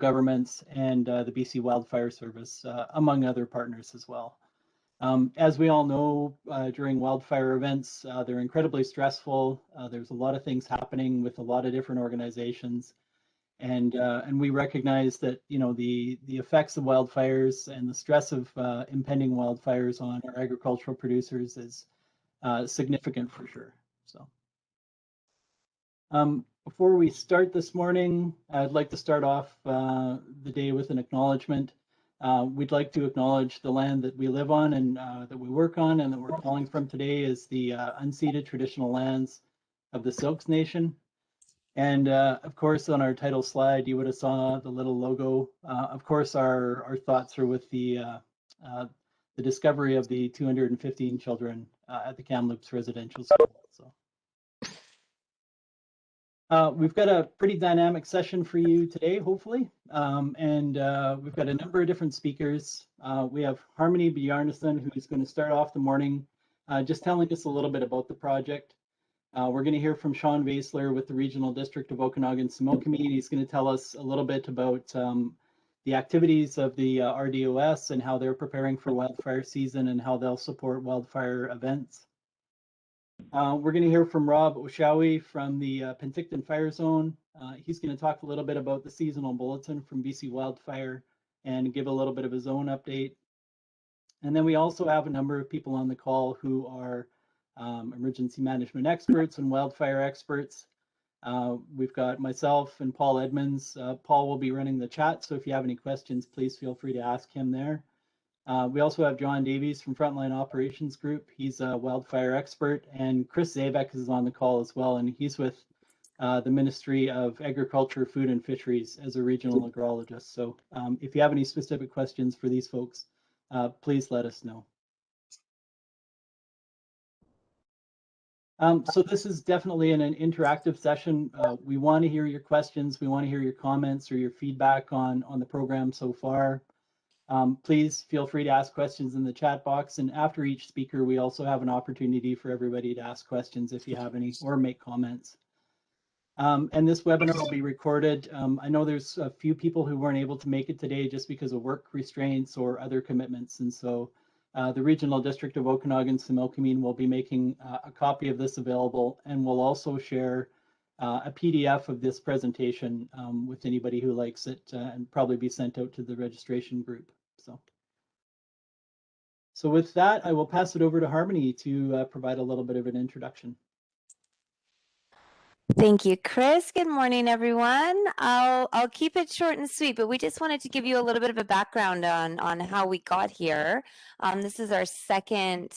governments and the BC Wildfire Service, among other partners as well. As we all know, during wildfire events, they're incredibly stressful. There's a lot of things happening with a lot of different organizations. And we recognize that, you know, the effects of wildfires and the stress of impending wildfires on our agricultural producers is significant for sure. So before we start this morning, I'd like to start off the day with an acknowledgement. We'd like to acknowledge the land that we live on and that we work on and that we're calling from today is the unceded traditional lands of the Silks Nation. And of course, on our title slide, you would have saw the little logo. Of course, our thoughts are with the discovery of the 215 children at the Kamloops Residential School. So we've got a pretty dynamic session for you today, hopefully. And we've got a number of different speakers. We have Harmony Bjarnason, who's going to start off the morning just telling us a little bit about the project. We're going to hear from Sean Vaisler with the Regional District of Okanagan-Similkameen. He's going to tell us a little bit about the activities of the RDOS and how they're preparing for wildfire season and how they'll support wildfire events. We're going to hear from Rob Oshawi from the Penticton Fire Zone. He's going to talk a little bit about the seasonal bulletin from BC Wildfire and give a little bit of his own update. And then we also have a number of people on the call who are emergency management experts and wildfire experts. We've got myself and Paul Edmonds. Paul will be running the chat, so if you have any questions, please feel free to ask him there. We also have John Davies from Frontline Operations Group. He's a wildfire expert, and Chris Zabek is on the call as well, and he's with the Ministry of Agriculture, Food and Fisheries as a regional agrologist. So if you have any specific questions for these folks, please let us know. So this is definitely an interactive session. We want to hear your questions. We want to hear your comments or your feedback on the program so far. Please feel free to ask questions in the chat box. And after each speaker, we also have an opportunity for everybody to ask questions if you have any or make comments. And this webinar will be recorded. I know there's a few people who weren't able to make it today just because of work restraints or other commitments. And so the Regional District of Okanagan-Similkameen will be making a copy of this available, and we'll also share a PDF of this presentation with anybody who likes it and probably be sent out to the registration group. So with that, I will pass it over to Harmony to provide a little bit of an introduction. Thank you, Chris. Good morning, everyone. I'll keep it short and sweet, but we just wanted to give you a little bit of a background on how we got here. This is our second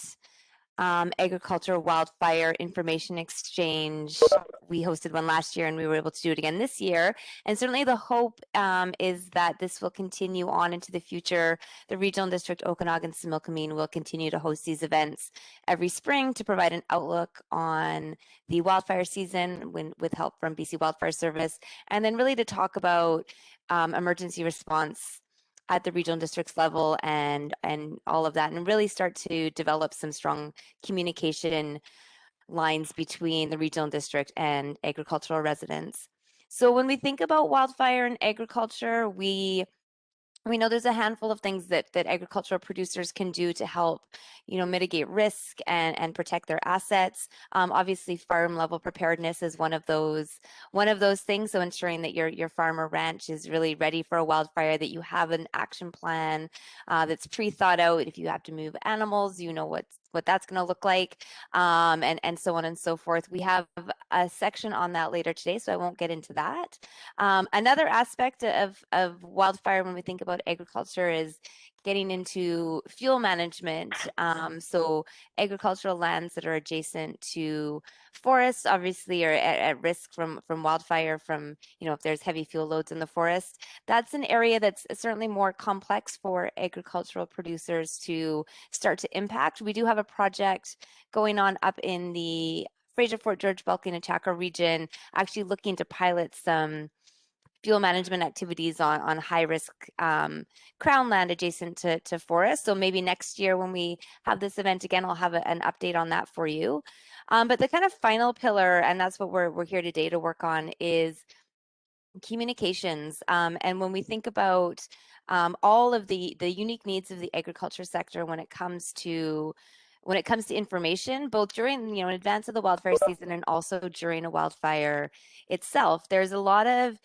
agriculture wildfire information exchange. We hosted one last year and we were able to do it again this year. And certainly the hope is that this will continue on into the future. The Regional District Okanagan-Similkameen will continue to host these events every spring to provide an outlook on the wildfire season with help from BC Wildfire Service, and then really to talk about emergency response at the regional districts level and all of that, and really start to develop some strong communication lines between the regional district and agricultural residents. So when we think about wildfire and agriculture, we know there's a handful of things that agricultural producers can do to help, mitigate risk and protect their assets. Obviously, farm level preparedness is one of those things. So ensuring that your farm or ranch is really ready for a wildfire, that you have an action plan that's pre-thought out. If you have to move animals, you know what that's going to look like, and so on and so forth. We have a section on that later today, so I won't get into that. Another aspect of wildfire when we think about agriculture is getting into fuel management. So agricultural lands that are adjacent to forests obviously are at risk from wildfire, if there's heavy fuel loads in the forest. That's an area that's certainly more complex for agricultural producers to start to impact. We do have a project going on up in the Fraser, Fort George, Bulkley, and Achaka region, actually looking to pilot some fuel management activities on high-risk crown land adjacent to forests. So maybe next year when we have this event again, I'll have an update on that for you. But the kind of final pillar, and that's what we're here today to work on, is communications. And when we think about all of the unique needs of the agriculture sector when it comes to information, both during, in advance of the wildfire season and also during a wildfire itself, there's a lot of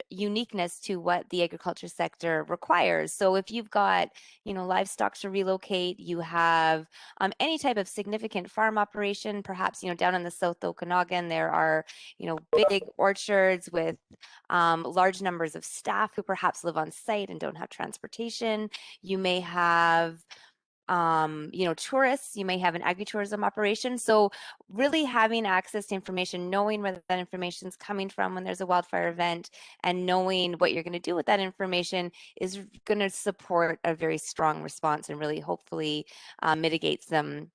uniqueness to what the agriculture sector requires. So if you've got, livestock to relocate, you have any type of significant farm operation, perhaps, down in the South Okanagan, there are, big orchards with large numbers of staff who perhaps live on site and don't have transportation. You may have tourists, you may have an agritourism operation. So really having access to information, knowing where that information is coming from when there's a wildfire event, and knowing what you're going to do with that information is going to support a very strong response and really hopefully mitigate some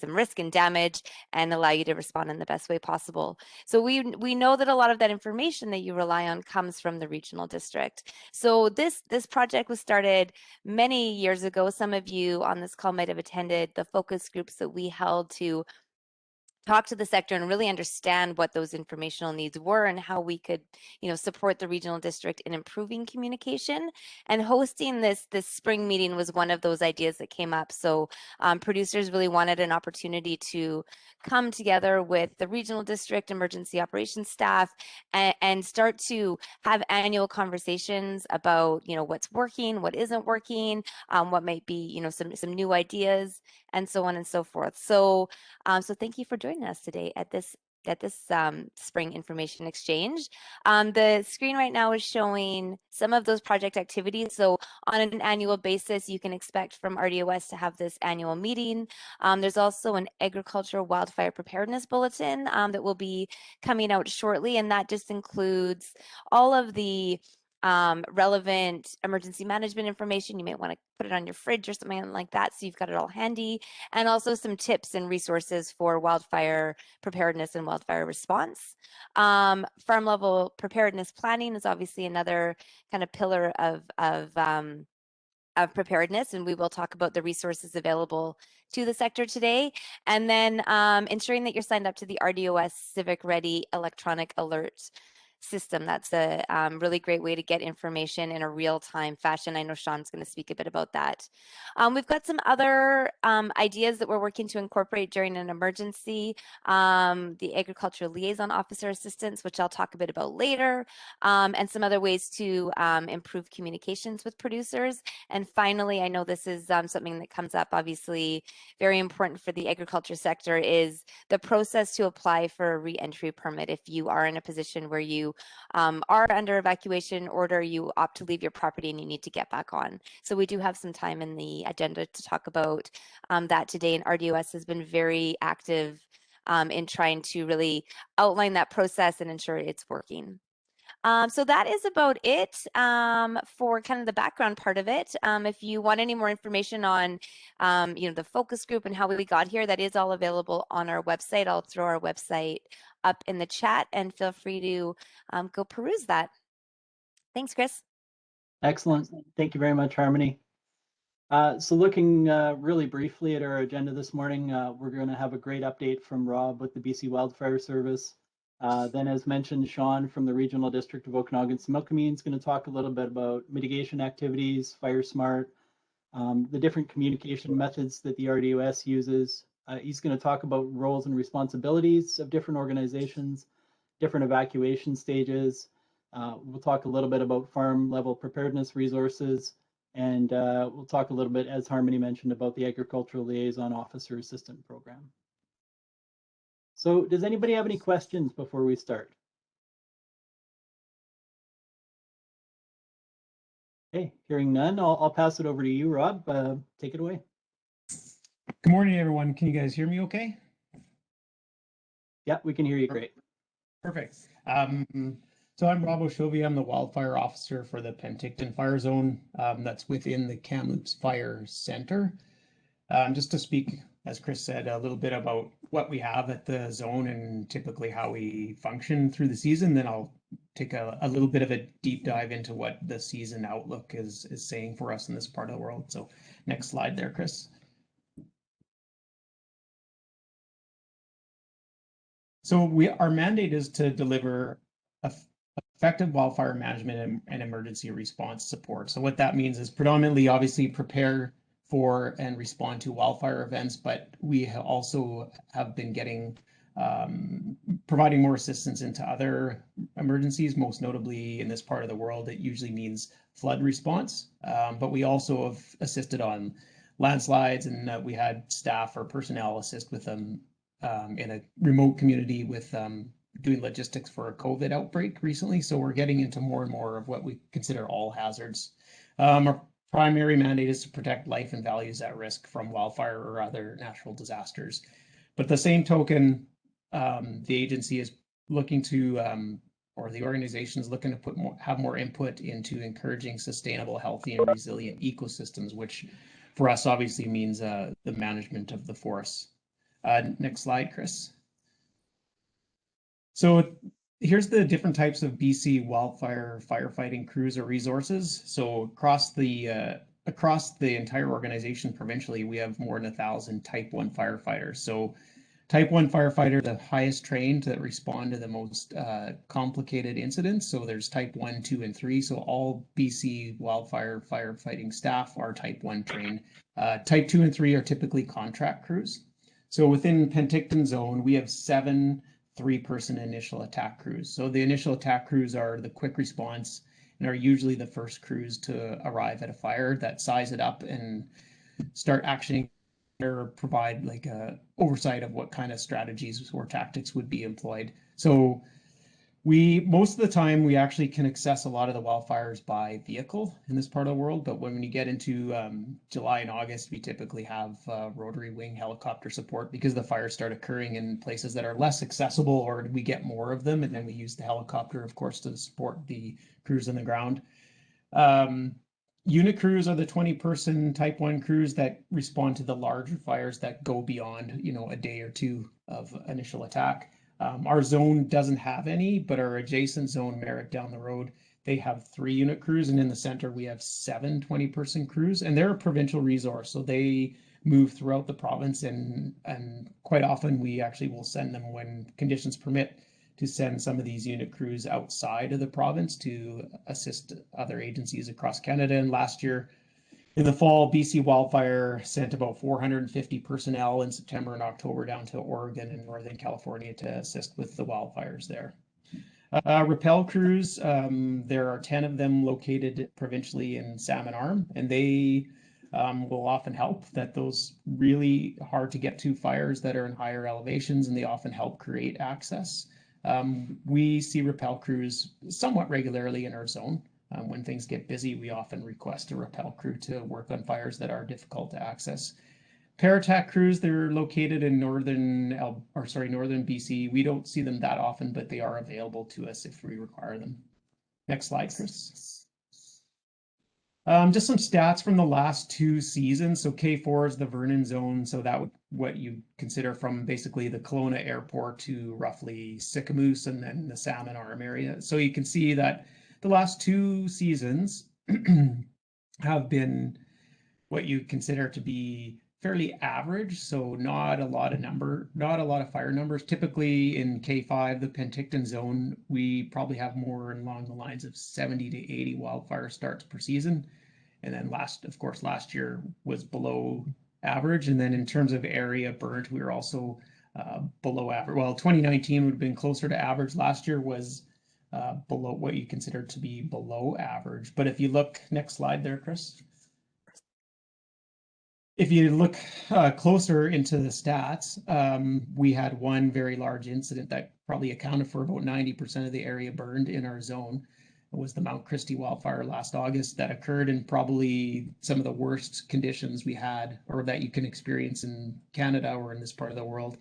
risk and damage and allow you to respond in the best way possible. So we know that a lot of that information that you rely on comes from the regional district. So this project was started many years ago. Some of you on this call might have attended the focus groups that we held to talk to the sector and really understand what those informational needs were and how we could, support the regional district in improving communication. And hosting this spring meeting was one of those ideas that came up. So producers really wanted an opportunity to come together with the regional district emergency operations staff and start to have annual conversations about, what's working, what isn't working, what might be, some new ideas, and so on and so forth. So thank you for joining us today at this spring information exchange. The screen right now is showing some of those project activities. So on an annual basis, you can expect from RDOS to have this annual meeting. There's also an agricultural wildfire preparedness bulletin that will be coming out shortly, and that just includes all of the relevant emergency management information. You might want to put it on your fridge or something like that, so you've got it all handy, and also some tips and resources for wildfire preparedness and wildfire response. Farm level preparedness planning is obviously another kind of pillar of preparedness, and we will talk about the resources available to the sector today. And then ensuring that you're signed up to the RDOS Civic Ready electronic alert system. That's a really great way to get information in a real-time fashion. I know Sean's going to speak a bit about that. We've got some other ideas that we're working to incorporate during an emergency. The agricultural liaison officer assistance, which I'll talk a bit about later, and some other ways to improve communications with producers. And finally, I know this is something that comes up, obviously very important for the agriculture sector, is the process to apply for a re-entry permit. If you are in a position where you are under evacuation order, you opt to leave your property and you need to get back on. So we do have some time in the agenda to talk about that today, and RDOS has been very active in trying to really outline that process and ensure it's working. So that is about it for kind of the background part of it. If you want any more information on, the focus group and how we got here, that is all available on our website. I'll throw our website up in the chat, and feel free to go peruse that. Thanks, Chris. Excellent. Thank you very much, Harmony. So looking really briefly at our agenda this morning, we're going to have a great update from Rob with the BC Wildfire Service. Then, as mentioned, Sean from the Regional District of Okanagan-Similkameen is going to talk a little bit about mitigation activities, Fire Smart, the different communication methods that the RDOS uses. He's going to talk about roles and responsibilities of different organizations, different evacuation stages. We'll talk a little bit about farm level preparedness resources, and we'll talk a little bit, as Harmony mentioned, about the Agricultural Liaison Officer Assistant Program. So does anybody have any questions before we start? Okay, hearing none, I'll pass it over to you, Rob. Take it away. Good morning, everyone. Can you guys hear me okay? Yeah, we can hear you great. Perfect. So I'm Rob Oshovia. I'm the wildfire officer for the Penticton Fire Zone that's within the Kamloops Fire Center. Just to speak, as Chris said, a little bit about what we have at the zone and typically how we function through the season. Then I'll take a little bit of a deep dive into what the season outlook is saying for us in this part of the world. So next slide there, Chris. So our mandate is to deliver effective wildfire management and emergency response support. So what that means is predominantly, obviously, prepare for and respond to wildfire events, but we also have been getting providing more assistance into other emergencies, most notably in this part of the world. It usually means flood response, but we also have assisted on landslides, and we had staff or personnel assist with them in a remote community with doing logistics for a COVID outbreak recently. So we're getting into more and more of what we consider all hazards. Our primary mandate is to protect life and values at risk from wildfire or other natural disasters. But the same token, the agency is looking to, or the organization is looking to have more input into encouraging sustainable, healthy, and resilient ecosystems, which for us obviously means the management of the forests. Next slide, Chris. So here's the different types of BC wildfire firefighting crews or resources. So across the entire organization provincially, we have more than 1,000 Type 1 firefighters. So Type 1 firefighter, the highest trained that respond to the most complicated incidents. So there's Type 1, 2, and 3. So all BC wildfire firefighting staff are Type 1 trained. Type 2 and 3 are typically contract crews. So within Penticton Zone, we have 7 3-person initial attack crews. So the initial attack crews are the quick response and are usually the first crews to arrive at a fire that size it up and start actioning or provide like a oversight of what kind of strategies or tactics would be employed. So most of the time we actually can access a lot of the wildfires by vehicle in this part of the world, but when you get into July and August, we typically have rotary wing helicopter support because the fires start occurring in places that are less accessible, or we get more of them, and then we use the helicopter, of course, to support the crews on the ground. Unit crews are the 20-person Type 1 crews that respond to the larger fires that go beyond, a day or two of initial attack. Our zone doesn't have any, but our adjacent zone, Merritt down the road, they have 3 unit crews, and in the center we have 7 20-person crews, and they're a provincial resource, so they move throughout the province, and quite often we actually will send them, when conditions permit, to send some of these unit crews outside of the province to assist other agencies across Canada. And last year, in the fall, BC Wildfire sent about 450 personnel in September and October down to Oregon and Northern California to assist with the wildfires there. Rappel crews, there are 10 of them located provincially in Salmon Arm, and they will often help that those really hard to get to fires that are in higher elevations, and they often help create access. We see rappel crews somewhat regularly in our zone. When things get busy, we often request a rappel crew to work on fires that are difficult to access. Paratac crews, they're located in northern BC. We don't see them that often, but they are available to us if we require them. Next slide, Chris. Just some stats from the last 2 seasons. So K4 is the Vernon zone. So that would what you consider from basically the Kelowna airport to roughly Sicamous and then the Salmon Arm area. So you can see that the last 2 seasons have been what you consider to be fairly average. So not a lot of fire numbers. Typically in K5, the Penticton zone, we probably have more along the lines of 70 to 80 wildfire starts per season. And then last year was below average. And then in terms of area burnt, we were also below average. Well, 2019 would have been closer to average. Last year was below what you consider to be below average. But if you look, next slide there, Chris. If you look closer into the stats, we had one very large incident that probably accounted for about 90% of the area burned in our zone. It was the Mount Christie wildfire last August that occurred in probably some of the worst conditions we had, or that you can experience in Canada or in this part of the world.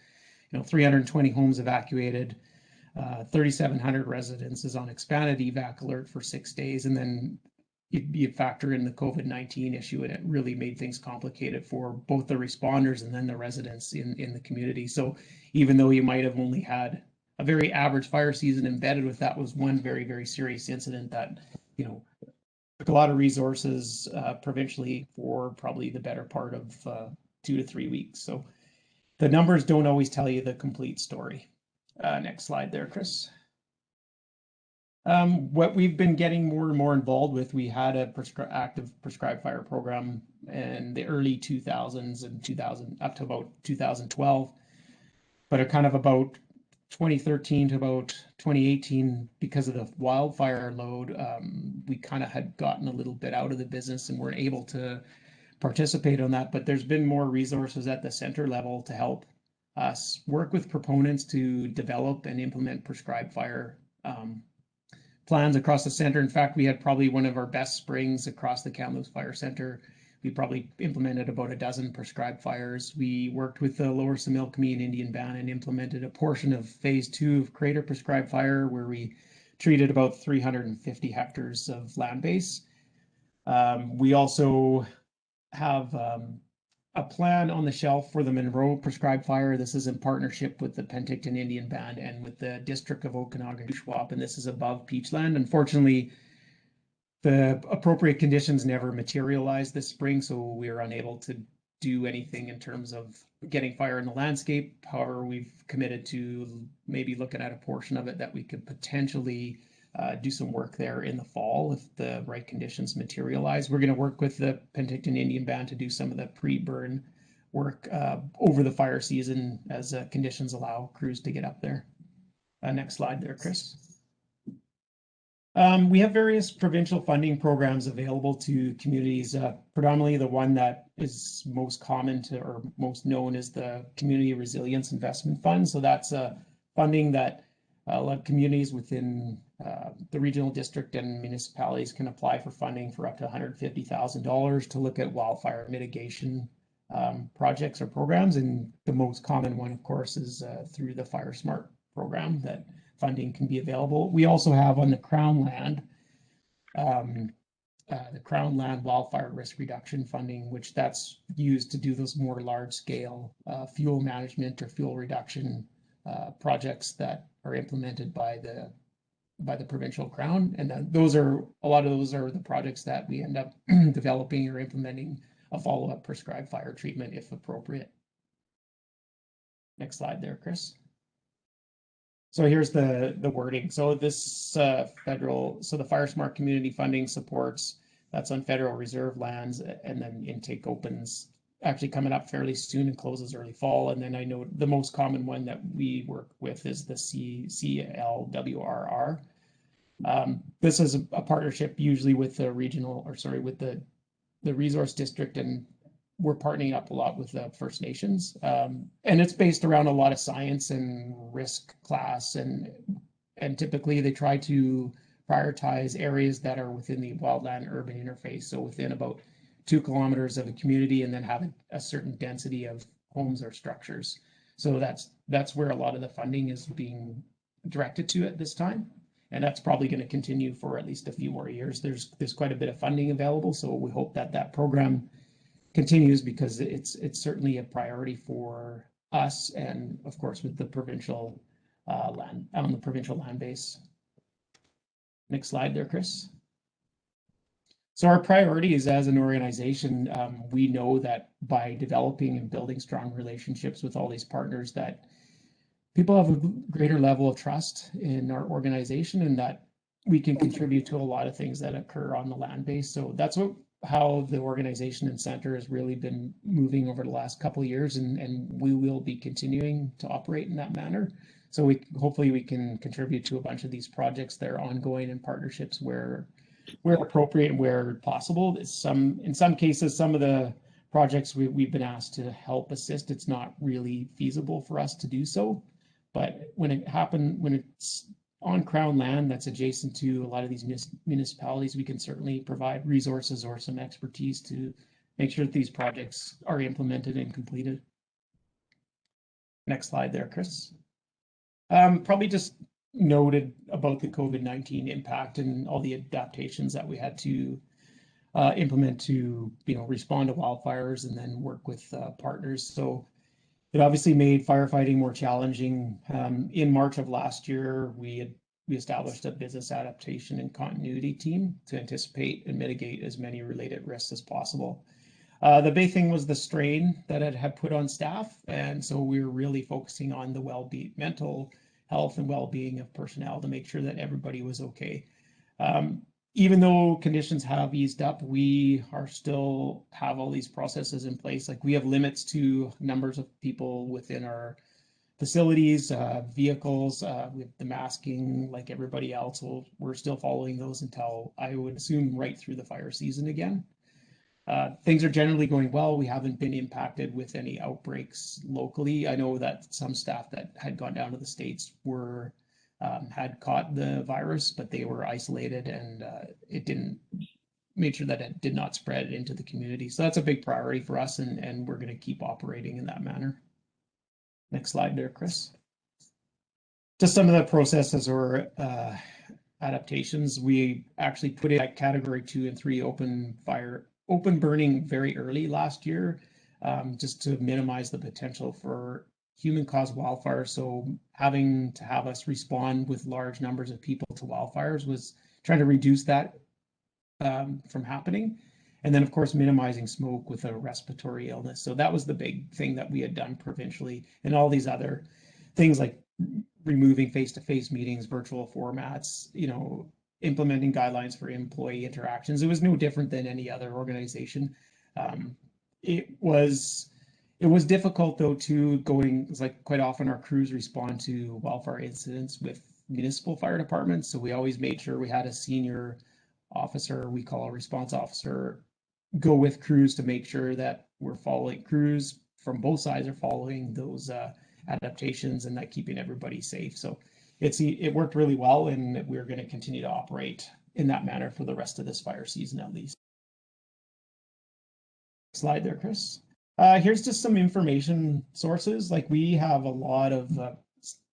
320 homes evacuated, 3,700 residences on expanded evac alert for 6 days, and then you factor in the COVID-19 issue, and it really made things complicated for both the responders and then the residents in the community. So even though you might have only had a very average fire season, embedded with that was one very, very serious incident that, took a lot of resources provincially for probably the better part of 2 to 3 weeks. So the numbers don't always tell you the complete story. Next slide there, Chris. What we've been getting more and more involved with, we had a active prescribed fire program in the early 2000s and 2000 up to about 2012, but it kind of about 2013 to about 2018, because of the wildfire load, we kind of had gotten a little bit out of the business and weren't able to participate on that. But there's been more resources at the center level to help us work with proponents to develop and implement prescribed fire plans across the center. In fact, we had probably one of our best springs across the Kamloops Fire Center. We probably implemented about a dozen prescribed fires. We worked with the Lower Similkameen and Indian Band and implemented a portion of phase 2 of Crater prescribed fire, where we treated about 350 hectares of land base. We also have a plan on the shelf for the Monroe prescribed fire. This is in partnership with the Penticton Indian Band and with the District of Okanagan-Shuswap, and this is above Peachland. Unfortunately, the appropriate conditions never materialized this spring, so we were unable to do anything in terms of getting fire in the landscape. However, we've committed to maybe looking at a portion of it that we could potentially do some work there in the fall if the right conditions materialize. We're going to work with the Penticton Indian Band to do some of the pre-burn work over the fire season as conditions allow crews to get up there. Next slide there, Chris. We have various provincial funding programs available to communities. Predominantly the one that is most common to or most known is the Community Resilience Investment Fund. So that's funding that a lot of communities within the regional district and municipalities can apply for funding for up to $150,000 to look at wildfire mitigation projects or programs. And the most common one, of course, is through the Fire Smart program that funding can be available. We also have on the Crown Land, Wildfire Risk Reduction Funding, which that's used to do those more large scale fuel management or fuel reduction projects that are implemented by the provincial crown. And a lot of those are the projects that we end up developing or implementing a follow-up prescribed fire treatment if appropriate. Next slide there, Chris. So here's the wording. So this the Fire Smart community funding supports, that's on federal reserve lands, and then intake opens actually coming up fairly soon and closes early fall. And then I know the most common one that we work with is the CLWRR. This is a partnership usually with the with the resource district, and we're partnering up a lot with the First Nations. And it's based around a lot of science and risk class, and typically they try to prioritize areas that are within the wildland urban interface, so within about 2 kilometers of a community, and then have a certain density of homes or structures. So that's where a lot of the funding is being directed to at this time. And that's probably going to continue for at least a few more years. There's quite a bit of funding available, so we hope that program continues, because it's certainly a priority for us, and of course with the provincial land on the provincial land base. Next slide there, Chris. So our priorities as an organization, we know that by developing and building strong relationships with all these partners, that people have a greater level of trust in our organization, and that we can contribute to a lot of things that occur on the land base. So that's how the organization and center has really been moving over the last couple of years, and we will be continuing to operate in that manner. So hopefully we can contribute to a bunch of these projects that are ongoing, and partnerships where appropriate and where possible. In some cases, some of the projects we've been asked to help assist, it's not really feasible for us to do so. But when it's on Crown land that's adjacent to a lot of these municipalities, we can certainly provide resources or some expertise to make sure that these projects are implemented and completed. Next slide there, Chris. Probably just noted about the COVID-19 impact and all the adaptations that we had to implement to respond to wildfires and then work with partners. So it obviously made firefighting more challenging. In March of last year, we established a business adaptation and continuity team to anticipate and mitigate as many related risks as possible. The big thing was the strain that it had put on staff, and so we were really focusing on the mental health and well-being of personnel to make sure that everybody was okay. Even though conditions have eased up, we are still have all these processes in place. Like we have limits to numbers of people within our facilities, vehicles, with the masking like everybody else. We're still following those until I would assume right through the fire season again. Things are generally going well. We haven't been impacted with any outbreaks locally. I know that some staff that had gone down to the States were had caught the virus, but they were isolated and it didn't make sure that it did not spread into the community. So that's a big priority for us, and we're going to keep operating in that manner. Next slide there, Chris. Just some of the processes or adaptations. We actually put it at category 2 and 3 open burning very early last year, just to minimize the potential for human-caused wildfires. So having to have us respond with large numbers of people to wildfires was trying to reduce that from happening. And then, of course, minimizing smoke with a respiratory illness. So that was the big thing that we had done provincially, and all these other things like removing face-to-face meetings, virtual formats, you know, implementing guidelines for employee interactions. It was no different than any other organization. It was difficult though too, it's like quite often our crews respond to wildfire incidents with municipal fire departments. So we always made sure we had a senior officer, we call a response officer, go with crews to make sure that we're following, crews from both sides are following those adaptations and that keeping everybody safe. So it worked really well, and we're going to continue to operate in that manner for the rest of this fire season at least. Slide there, Chris. Here's just some information sources. Like we have a lot of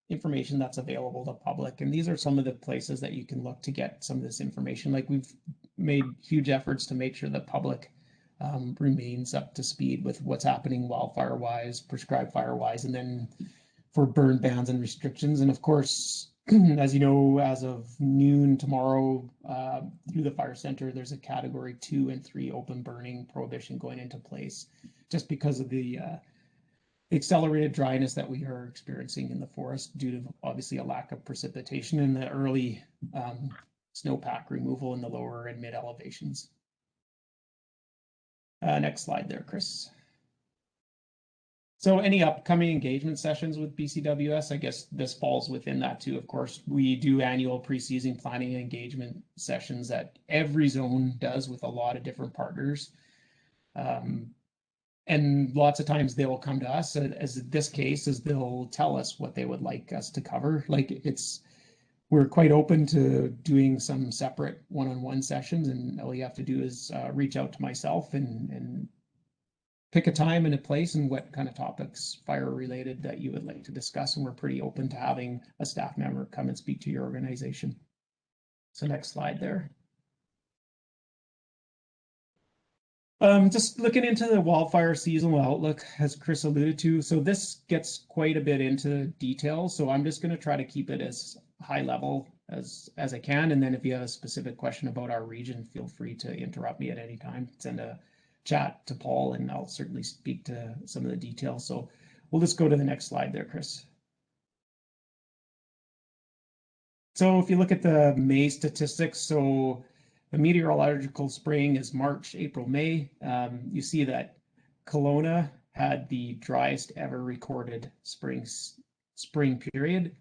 information that's available to public, and these are some of the places that you can look to get some of this information. Like we've made huge efforts to make sure the public remains up to speed with what's happening wildfire wise, prescribed fire wise, and then for burn bans and restrictions. And of course, as you know, as of noon tomorrow, through the fire center, there's a category 2 and 3 open burning prohibition going into place, just because of the accelerated dryness that we are experiencing in the forest due to obviously a lack of precipitation and the early snowpack removal in the lower and mid elevations. Next slide there, Chris. So any upcoming engagement sessions with BCWS, I guess this falls within that too. Of course, we do annual pre-season planning and engagement sessions that every zone does with a lot of different partners. And lots of times they will come to us, as in this case, is they'll tell us what they would like us to cover. Like we're quite open to doing some separate one-on-one sessions, and all you have to do is reach out to myself and pick a time and a place and what kind of topics fire related that you would like to discuss. And we're pretty open to having a staff member come and speak to your organization. So next slide there. Just looking into the wildfire seasonal outlook, as Chris alluded to. So this gets quite a bit into detail. So I'm just going to try to keep it as high level as I can. And then if you have a specific question about our region, feel free to interrupt me at any time. Send a chat to Paul and I'll certainly speak to some of the details. So we'll just go to the next slide there, Chris. So if you look at the May statistics, so the meteorological spring is March, April, May. You see that Kelowna had the driest ever recorded spring period.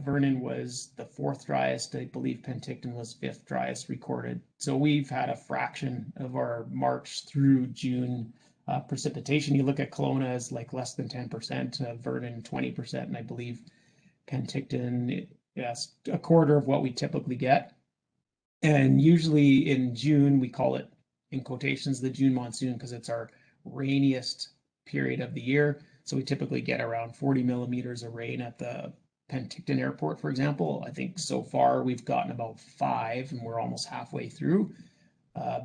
Vernon was the 4th driest. I believe Penticton was 5th driest recorded. So we've had a fraction of our March through June precipitation. You look at Kelowna as like less than 10%, Vernon 20%, and I believe Penticton, yes, a quarter of what we typically get. And usually in June, we call it, in quotations, the June monsoon, because it's our rainiest period of the year. So we typically get around 40 millimeters of rain at the Penticton Airport, for example. I think so far we've gotten about 5 and we're almost halfway through.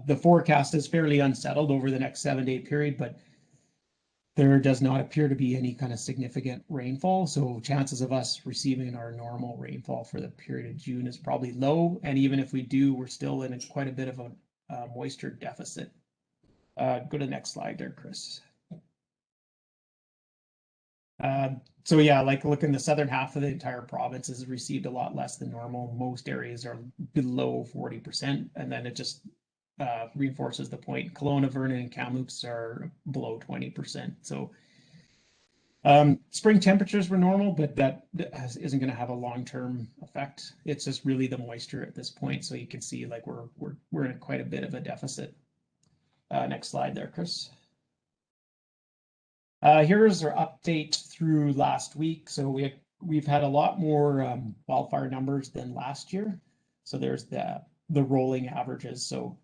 The forecast is fairly unsettled over the next 7-day period, but there does not appear to be any kind of significant rainfall. So chances of us receiving our normal rainfall for the period of June is probably low. And even if we do, we're still in quite a bit of a moisture deficit. Go to the next slide there, Chris. So yeah, like look in the southern half of the entire province has received a lot less than normal. Most areas are below 40%, and then it just reinforces the point. Kelowna, Vernon, and Kamloops are below 20%. So spring temperatures were normal, but that isn't going to have a long-term effect. It's just really the moisture at this point. So you can see like we're in quite a bit of a deficit. Next slide there, Chris. Here's our update through last week. So we've had a lot more wildfire numbers than last year. So there's the rolling averages. So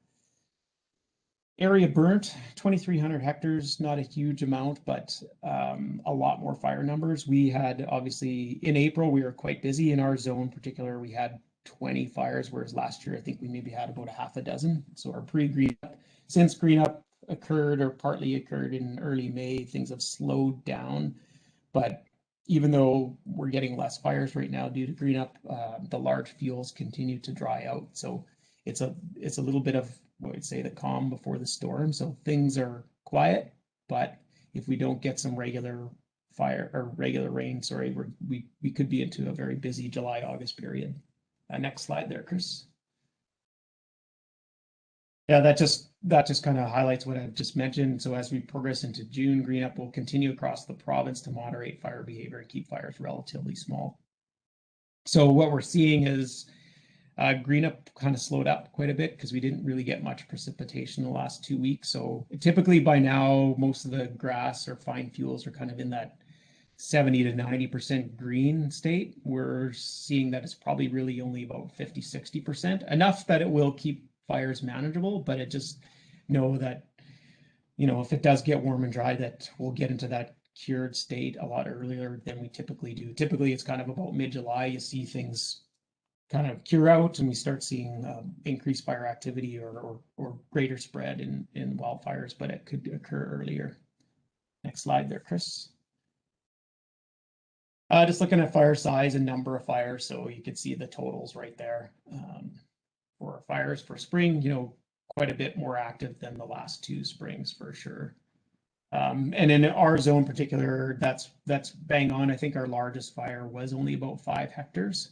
area burnt, 2,300 hectares, not a huge amount, but a lot more fire numbers. We had, obviously, in April, we were quite busy. In our zone in particular, we had 20 fires, whereas last year, I think we maybe had about a half a dozen. So our pre-green up, since green up occurred or partly occurred in early May, things have slowed down. But even though we're getting less fires right now due to green up, the large fuels continue to dry out. So it's a little bit of, what I'd say, the calm before the storm. So things are quiet, but if we don't get some regular fire or regular rain, sorry, we could be into a very busy July, August period. Next slide there, Chris. Yeah, that just kind of highlights what I've just mentioned. So as we progress into June, green up will continue across the province to moderate fire behavior and keep fires relatively small. So what we're seeing is green up kind of slowed up quite a bit because we didn't really get much precipitation in the last 2 weeks. So typically by now, most of the grass or fine fuels are kind of in that 70 to 90% green state. We're seeing that it's probably really only about 50, 60%, enough that it will keep fires manageable, but it just know that, you know, if it does get warm and dry, that we'll get into that cured state a lot earlier than we typically do. Typically, it's kind of about mid-July, you see things kind of cure out and we start seeing increased fire activity or greater spread in wildfires, but it could occur earlier. Next slide there, Chris. Just looking at fire size and number of fires, so you can see the totals right there. For fires for spring, you know, quite a bit more active than the last 2 springs for sure. And in our zone in particular, that's bang on. I think our largest fire was only about 5 hectares.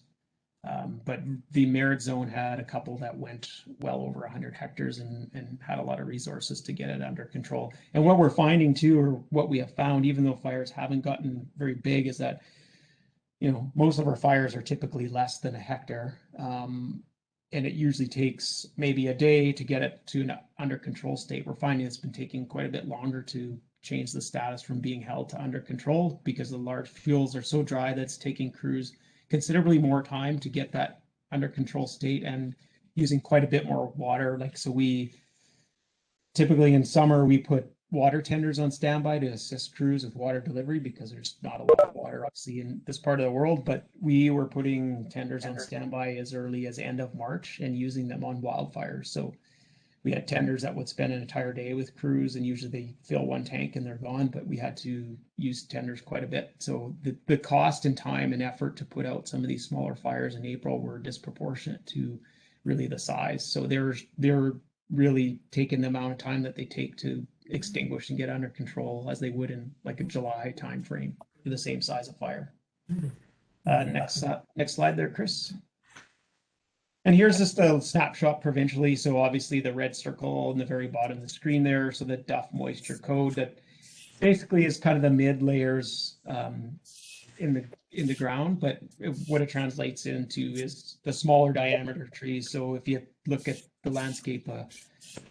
But the Merritt zone had a couple that went well over 100 hectares and had a lot of resources to get it under control. And what we're finding too, or what we have found, even though fires haven't gotten very big, is that, you know, most of our fires are typically less than a hectare. And it usually takes maybe a day to get it to an under control state. We're finding it's been taking quite a bit longer to change the status from being held to under control because the large fuels are so dry that it's taking crews considerably more time to get that under control state and using quite a bit more water. Like, so we typically in summer, we put water tenders on standby to assist crews with water delivery because there's not a lot of water obviously in this part of the world, but we were putting tenders on standby as early as end of March and using them on wildfires. So we had tenders that would spend an entire day with crews and usually they fill 1 tank and they're gone, but we had to use tenders quite a bit. So the cost and time and effort to put out some of these smaller fires in April were disproportionate to really the size. So they're really taking the amount of time that they take to extinguish and get under control as they would in like a July timeframe for the same size of fire. Next slide there, Chris. And here's just a snapshot provincially. So obviously the red circle in the very bottom of the screen there. So the Duff moisture code that basically is kind of the mid layers in the ground, but what it translates into is the smaller diameter trees. So if you look at the landscape,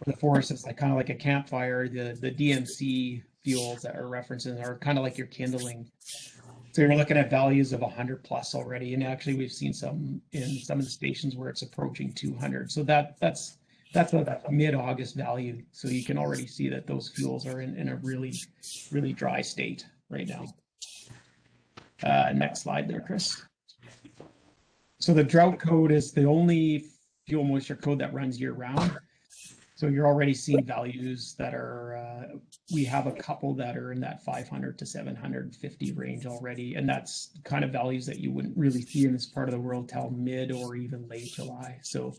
the forest is like kind of like a campfire. The DMC fuels that are referencing are kind of like your kindling. So you're looking at values of 100 plus already, and actually we've seen some in some of the stations where it's approaching 200. So that's a mid-August value. So you can already see that those fuels are in a really dry state right now. Next slide there, Chris. So the drought code is the only fuel moisture code that runs year round. So you're already seeing values that are, we have a couple that are in that 500 to 750 range already. And that's kind of values that you wouldn't really see in this part of the world till mid or even late July. So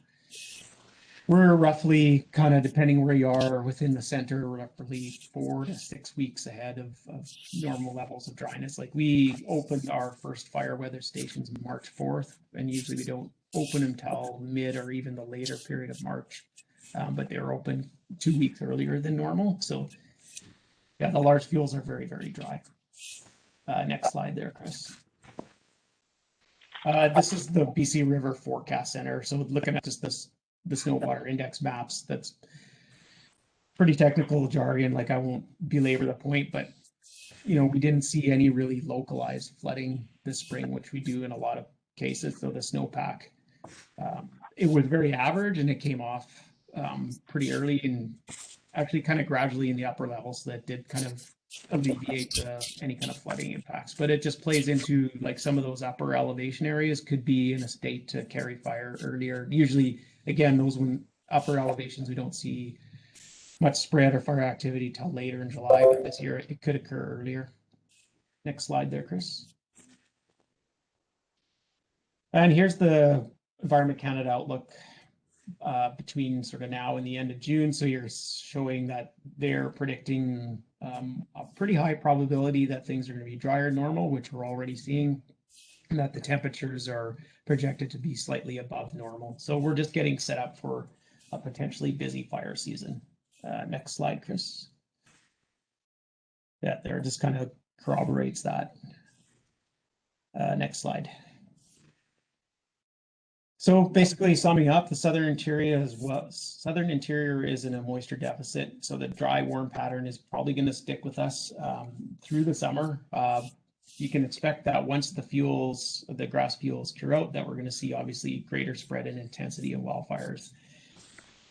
We're roughly, kind of depending where you are within the center, roughly 4 to 6 weeks ahead of normal levels of dryness. Like we opened our first fire weather stations March 4th, and usually we don't open them till mid or even the later period of March. But they were open 2 weeks earlier than normal. So yeah, the large fuels are very, very dry. Next slide there, Chris. This is the BC River Forecast Center. So looking at just the snow water index maps, that's pretty technical jargon. Like I won't belabor the point, but we didn't see any really localized flooding this spring, which we do in a lot of cases. So the snowpack, it was very average, and it came off pretty early and actually kind of gradually in the upper levels. So that did kind of alleviate any kind of flooding impacts, but it just plays into like some of those upper elevation areas could be in a state to carry fire earlier. Usually, again, those upper elevations, we don't see much spread or fire activity till later in July, but this year it could occur earlier. Next slide there, Chris. And here's the Environment Canada outlook between sort of now and the end of June. So you're showing that they're predicting a pretty high probability that things are going to be drier than normal, which we're already seeing, and that the temperatures are projected to be slightly above normal. So we're just getting set up for a potentially busy fire season. Next slide, Chris. Yeah, there just kind of corroborates that. Next slide. So basically summing up, the southern interior is in a moisture deficit. So the dry, warm pattern is probably going to stick with us through the summer. You can expect that once the grass fuels cure out, that we're going to see obviously greater spread and intensity of wildfires.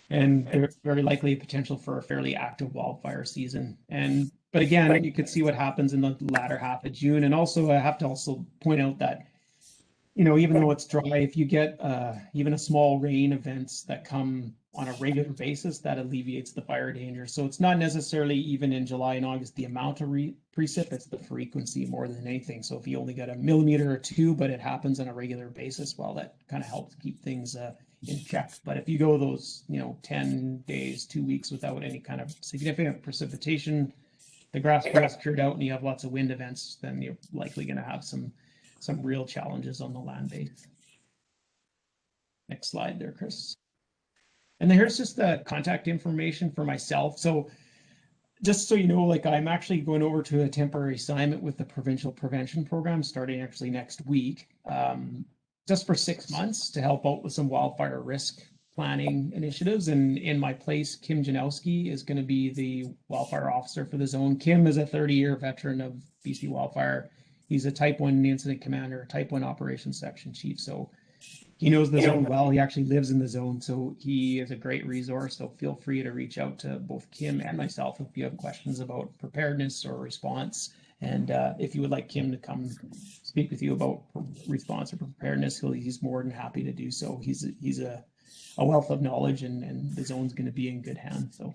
And there's very likely a potential for a fairly active wildfire season. But again, you could see what happens in the latter half of June. And also I have to also point out that even though it's dry, if you get even a small rain events that come on a regular basis, that alleviates the fire danger. So it's not necessarily even in July and August, the amount of precip, it's the frequency more than anything. So if you only get a millimeter or two, but it happens on a regular basis, well, that kind of helps keep things in check. But if you go those, 10 days, 2 weeks without any kind of significant precipitation, the grass gets cured out and you have lots of wind events, then you're likely going to have some real challenges on the land base. Next slide there, Chris. And then here's just the contact information for myself. So just so you know, like I'm actually going over to a temporary assignment with the Provincial Prevention Program starting actually next week, just for 6 months to help out with some wildfire risk planning initiatives. And in my place, Kim Janowski is going to be the wildfire officer for the zone. Kim is a 30-year veteran of BC Wildfire. He's a Type 1 incident commander, Type 1 operations section chief. So he knows the zone well. He actually lives in the zone. So he is a great resource. So feel free to reach out to both Kim and myself if you have questions about preparedness or response. And if you would like Kim to come speak with you about response or preparedness, he's more than happy to do so. He's a wealth of knowledge, and the zone's going to be in good hands. So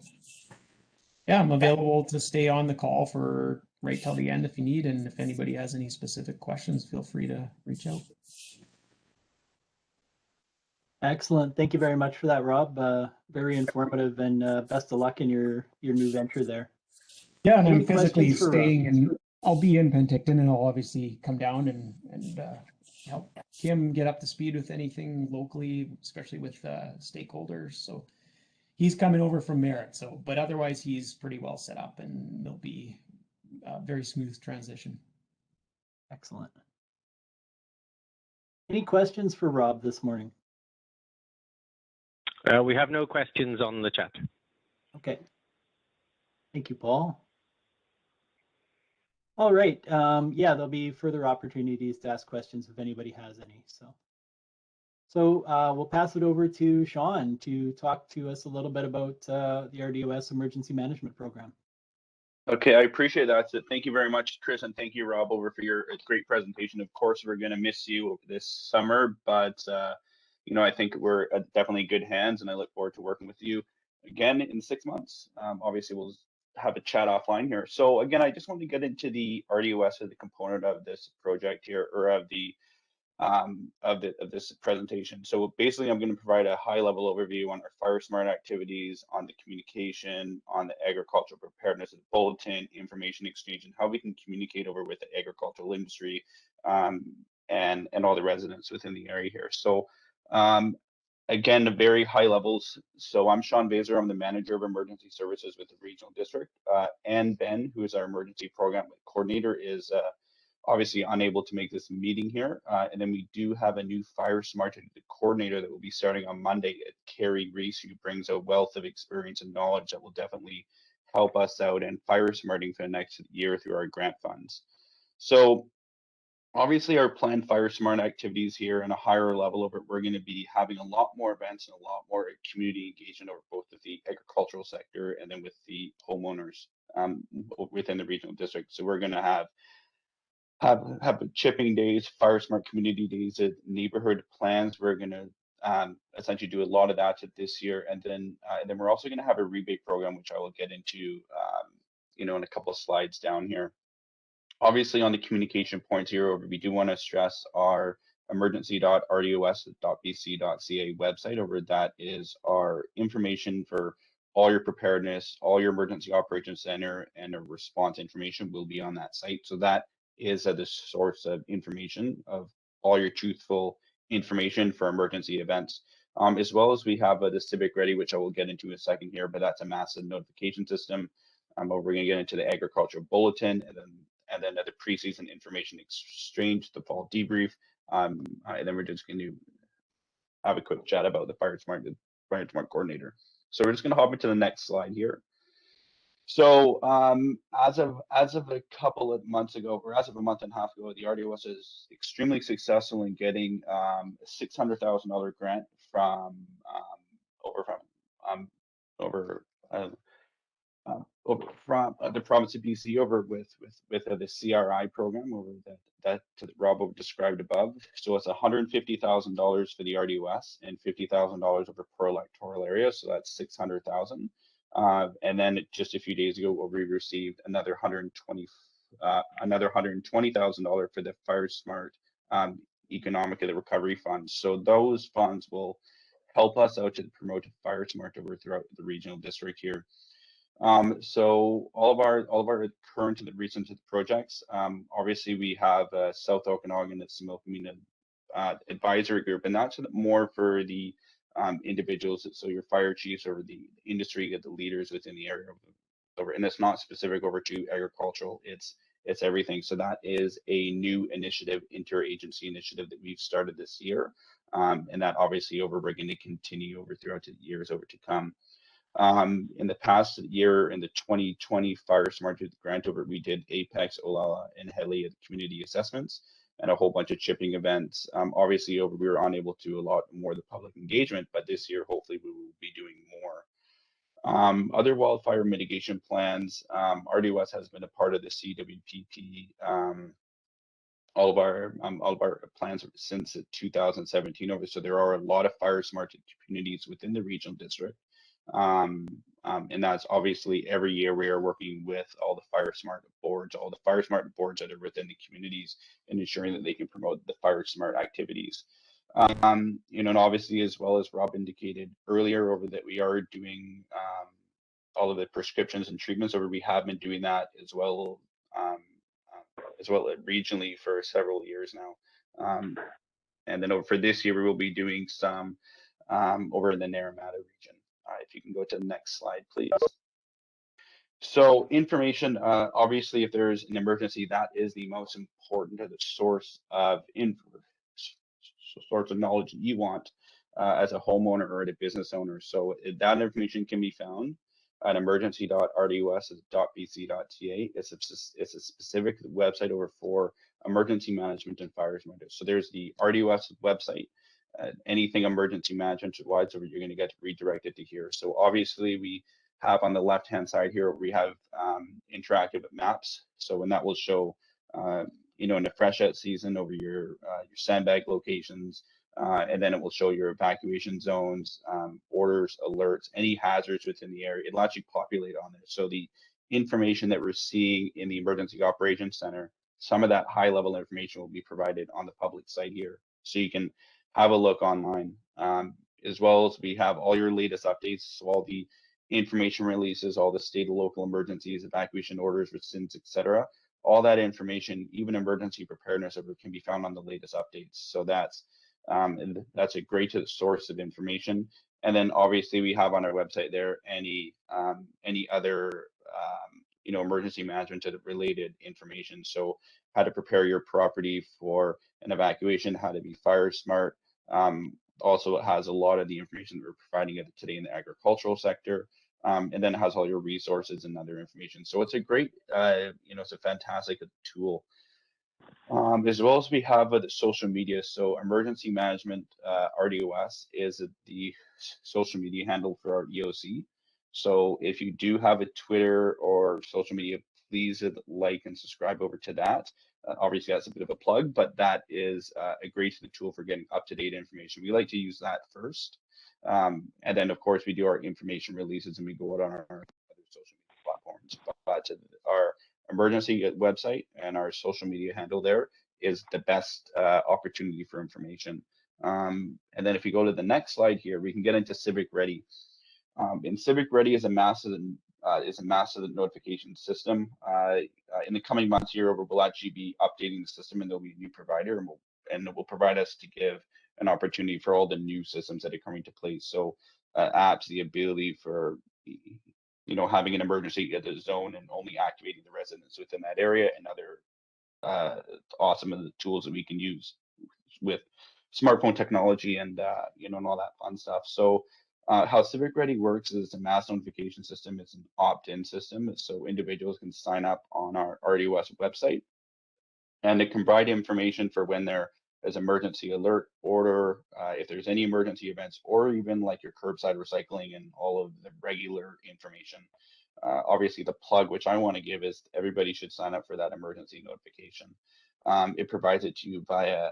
yeah, I'm available to stay on the call for right till the end if you need, and if anybody has any specific questions, feel free to reach out. Excellent. Thank you very much for that, Rob. Very informative, and best of luck in your new venture there. Yeah, and I'm physically staying, and I'll be in Penticton, and I'll obviously come down and help Kim get up to speed with anything locally, especially with stakeholders. So he's coming over from Merritt, but otherwise he's pretty well set up, and there'll be a very smooth transition. Excellent. Any questions for Rob this morning? We have no questions on the chat. Okay. Thank you, Paul. All right. Yeah, there'll be further opportunities to ask questions if anybody has any. So we'll pass it over to Sean to talk to us a little bit about the RDOS Emergency Management Program. Okay, I appreciate that. So thank you very much, Chris, and thank you, Rob, over for your great presentation. Of course, we're going to miss you this summer, but I think we're definitely in good hands, and I look forward to working with you again in 6 months. Obviously, we'll have a chat offline here. So again, I just want to get into the RDOS as a component of this project here, or of the of this presentation. So basically, I'm going to provide a high-level overview on our fire smart activities, on the communication, on the agricultural preparedness bulletin, information exchange, and how we can communicate over with the agricultural industry and all the residents within the area here. So again, the very high levels. So I'm Sean Baser. I'm the manager of emergency services with the regional district. And Ben, who is our emergency program coordinator, is obviously unable to make this meeting here. And then we do have a new fire smart coordinator that will be starting on Monday, Carrie Reese, who brings a wealth of experience and knowledge that will definitely help us out in fire smarting for the next year through our grant funds. So obviously our planned fire smart activities here on a higher level of it, we're going to be having a lot more events and a lot more community engagement over both with the agricultural sector and then with the homeowners within the regional district. So we're going to have chipping days, fire smart community days, neighborhood plans. We're going to essentially do a lot of that this year, and then we're also going to have a rebate program, which I will get into, in a couple of slides down here. Obviously, on the communication points here, we do want to stress our emergency.rdos.bc.ca website. Over that is our information for all your preparedness, all your emergency operations center, and a response information will be on that site. So that is the source of information of all your truthful information for emergency events. As well as we have the Civic Ready, which I will get into in a second here, but that's a massive notification system. We're going to get into the agricultural bulletin, and then the preseason information exchange, the fall debrief, and then we're just going to have a quick chat about the fire smart coordinator. So we're just going to hop into the next slide here. So as of a couple of months ago, or as of a month and a half ago, the RDOS is extremely successful in getting a $600,000 grant from the province of BC over with the CRI program over that Rob described above. So it's $150,000 for the RDOS and $50,000 over per electoral area. So that's $600,000. And then just a few days ago, we received another $120,000 for the Fire Smart Economic Recovery Fund. So those funds will help us out to promote Fire Smart over throughout the regional district here. So all of our current and recent projects. Obviously, we have South Okanagan, the Similkameen Advisory Group, and that's more for the individuals, so your fire chiefs or the industry, the leaders within the area over, and it's not specific over to agricultural, it's everything. So that is a new initiative, interagency initiative that we've started this year, and that obviously we're going to continue over throughout the years over to come. In the past year, in the 2020 Fire Smart Grant over, we did Apex, Olala, and Heli community assessments and a whole bunch of chipping events. Obviously, we were unable to do a lot more of the public engagement, but this year, hopefully, we will be doing more. Other wildfire mitigation plans, RDOS has been a part of the CWPP. All of our plans since 2017 over. So there are a lot of fire smart communities within the regional district. And that's obviously every year we are working with all the fire smart boards that are within the communities and ensuring that they can promote the fire smart activities. And obviously, as well as Rob indicated earlier over that we are doing all of the prescriptions and treatments over. We have been doing that as well regionally for several years now. And then over for this year, we will be doing some over in the Naramata region. If you can go to the next slide, please. So information, obviously, if there's an emergency, that is the most important source of knowledge you want as a homeowner or a business owner. So that information can be found at emergency.rdos.bc.ca. It's a specific website over for emergency management and fire smart. So there's the RDOS website. Anything emergency management wise, so you're going to get redirected to here. So obviously we have on the left hand side here, we have interactive maps. So when that will show, in the fresh out season over your sandbag locations, and then it will show your evacuation zones, orders, alerts, any hazards within the area. It'll actually populate on there. So the information that we're seeing in the Emergency Operations Center, some of that high level information will be provided on the public site here so you can have a look online. As well as we have all your latest updates, so all the information releases, all the state and local emergencies, evacuation orders, rescinds, etc. All that information, even emergency preparedness, can be found on the latest updates. So that's a great source of information. And then obviously we have on our website there any other emergency management related information. So how to prepare your property for an evacuation, how to be fire smart. Also, it has a lot of the information that we're providing today in the agricultural sector, and then it has all your resources and other information. So it's a great, it's a fantastic tool. As well as we have the social media. So emergency management, RDOS is the social media handle for our EOC. So if you do have a Twitter or social media, please like and subscribe over to that. Obviously, that's a bit of a plug, but that is a great tool for getting up-to-date information. We like to use that first. And then, of course, we do our information releases and we go out on our other social media platforms. But our emergency website and our social media handle there is the best opportunity for information. And then if you go to the next slide here, we can get into Civic Ready. And Civic Ready is a massive notification system. In the coming months here, we'll actually be updating the system, and there'll be a new provider, and it will provide us to give an opportunity for all the new systems that are coming to place. So apps, the ability for having an emergency at the zone and only activating the residents within that area, and other awesome tools that we can use with smartphone technology and and all that fun stuff. So how Civic Ready works is a mass notification system. It's an opt-in system, so individuals can sign up on our RDOS website, and it can provide information for when there is emergency alert order, if there's any emergency events, or even like your curbside recycling and all of the regular information. Obviously, the plug which I want to give is everybody should sign up for that emergency notification. It provides it to you via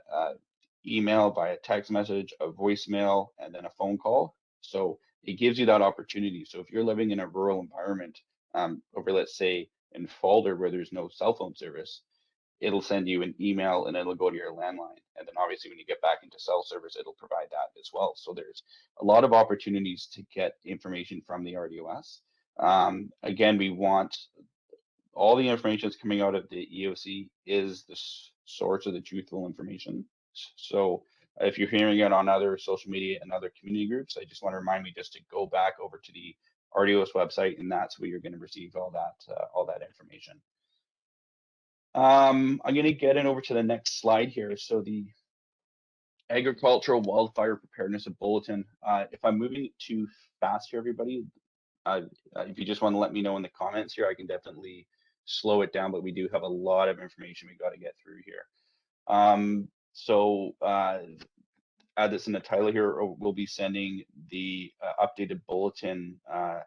email, via text message, a voicemail, and then a phone call. So it gives you that opportunity. So if you're living in a rural environment, over, let's say, in Falder, where there's no cell phone service, it'll send you an email and it'll go to your landline. And then obviously when you get back into cell service, it'll provide that as well. So there's a lot of opportunities to get information from the RDOS. Again, we want all the information that's coming out of the EOC is the source of the truthful information. So if you're hearing it on other social media and other community groups, I just want to remind me just to go back over to the RDOS website, and that's where you're going to receive all that information. I'm going to get in over to the next slide here. So the Agricultural Wildfire Preparedness Bulletin. If I'm moving too fast here, everybody, if you just want to let me know in the comments here, I can definitely slow it down, but we do have a lot of information we got to get through here. So add this in the title here, or we'll be sending the updated bulletin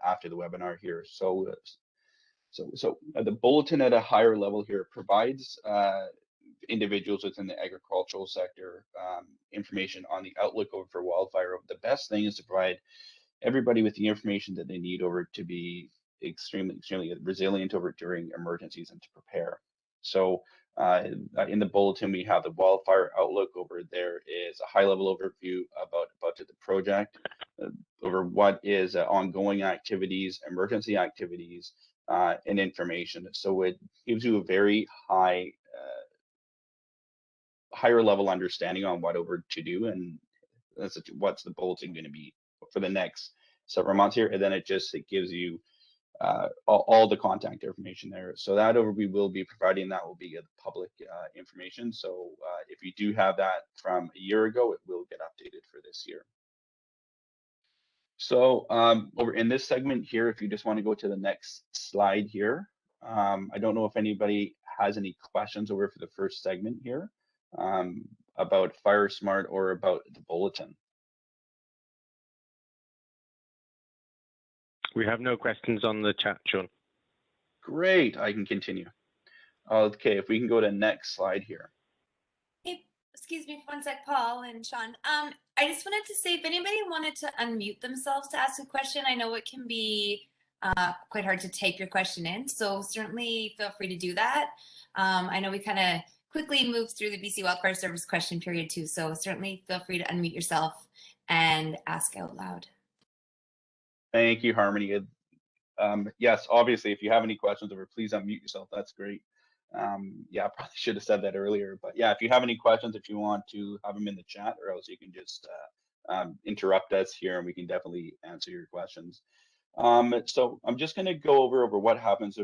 after the webinar here. So the bulletin at a higher level here provides individuals within the agricultural sector information on the outlook over for wildfire. The best thing is to provide everybody with the information that they need over to be extremely resilient over during emergencies and to prepare. So in the bulletin, we have the wildfire outlook. Over there is a high-level overview about the project, over what is ongoing activities, emergency activities, and information. So it gives you a very higher level understanding on what over to do, and what's the bulletin going to be for the next several months here. And then it gives you all the contact information there. So that we will be providing, that will be public information. So if you do have that from a year ago, it will get updated for this year. So over in this segment here, if you just want to go to the next slide here, I don't know if anybody has any questions over for the first segment here about Fire Smart or about the bulletin. We have no questions on the chat, Sean. Great, I can continue. Okay, if we can go to next slide here. Hey, excuse me for one sec, Paul and Sean. I just wanted to say, if anybody wanted to unmute themselves to ask a question, I know it can be quite hard to type your question in, so certainly feel free to do that. I know we kind of quickly move through the BC Wildfire Service question period too. So certainly feel free to unmute yourself and ask out loud. Thank you, Harmony. Yes, obviously, if you have any questions, please unmute yourself. That's great. Yeah, I probably should have said that earlier, but yeah, if you have any questions, if you want to have them in the chat, or else you can just interrupt us here and we can definitely answer your questions. So I'm just going to go over what happens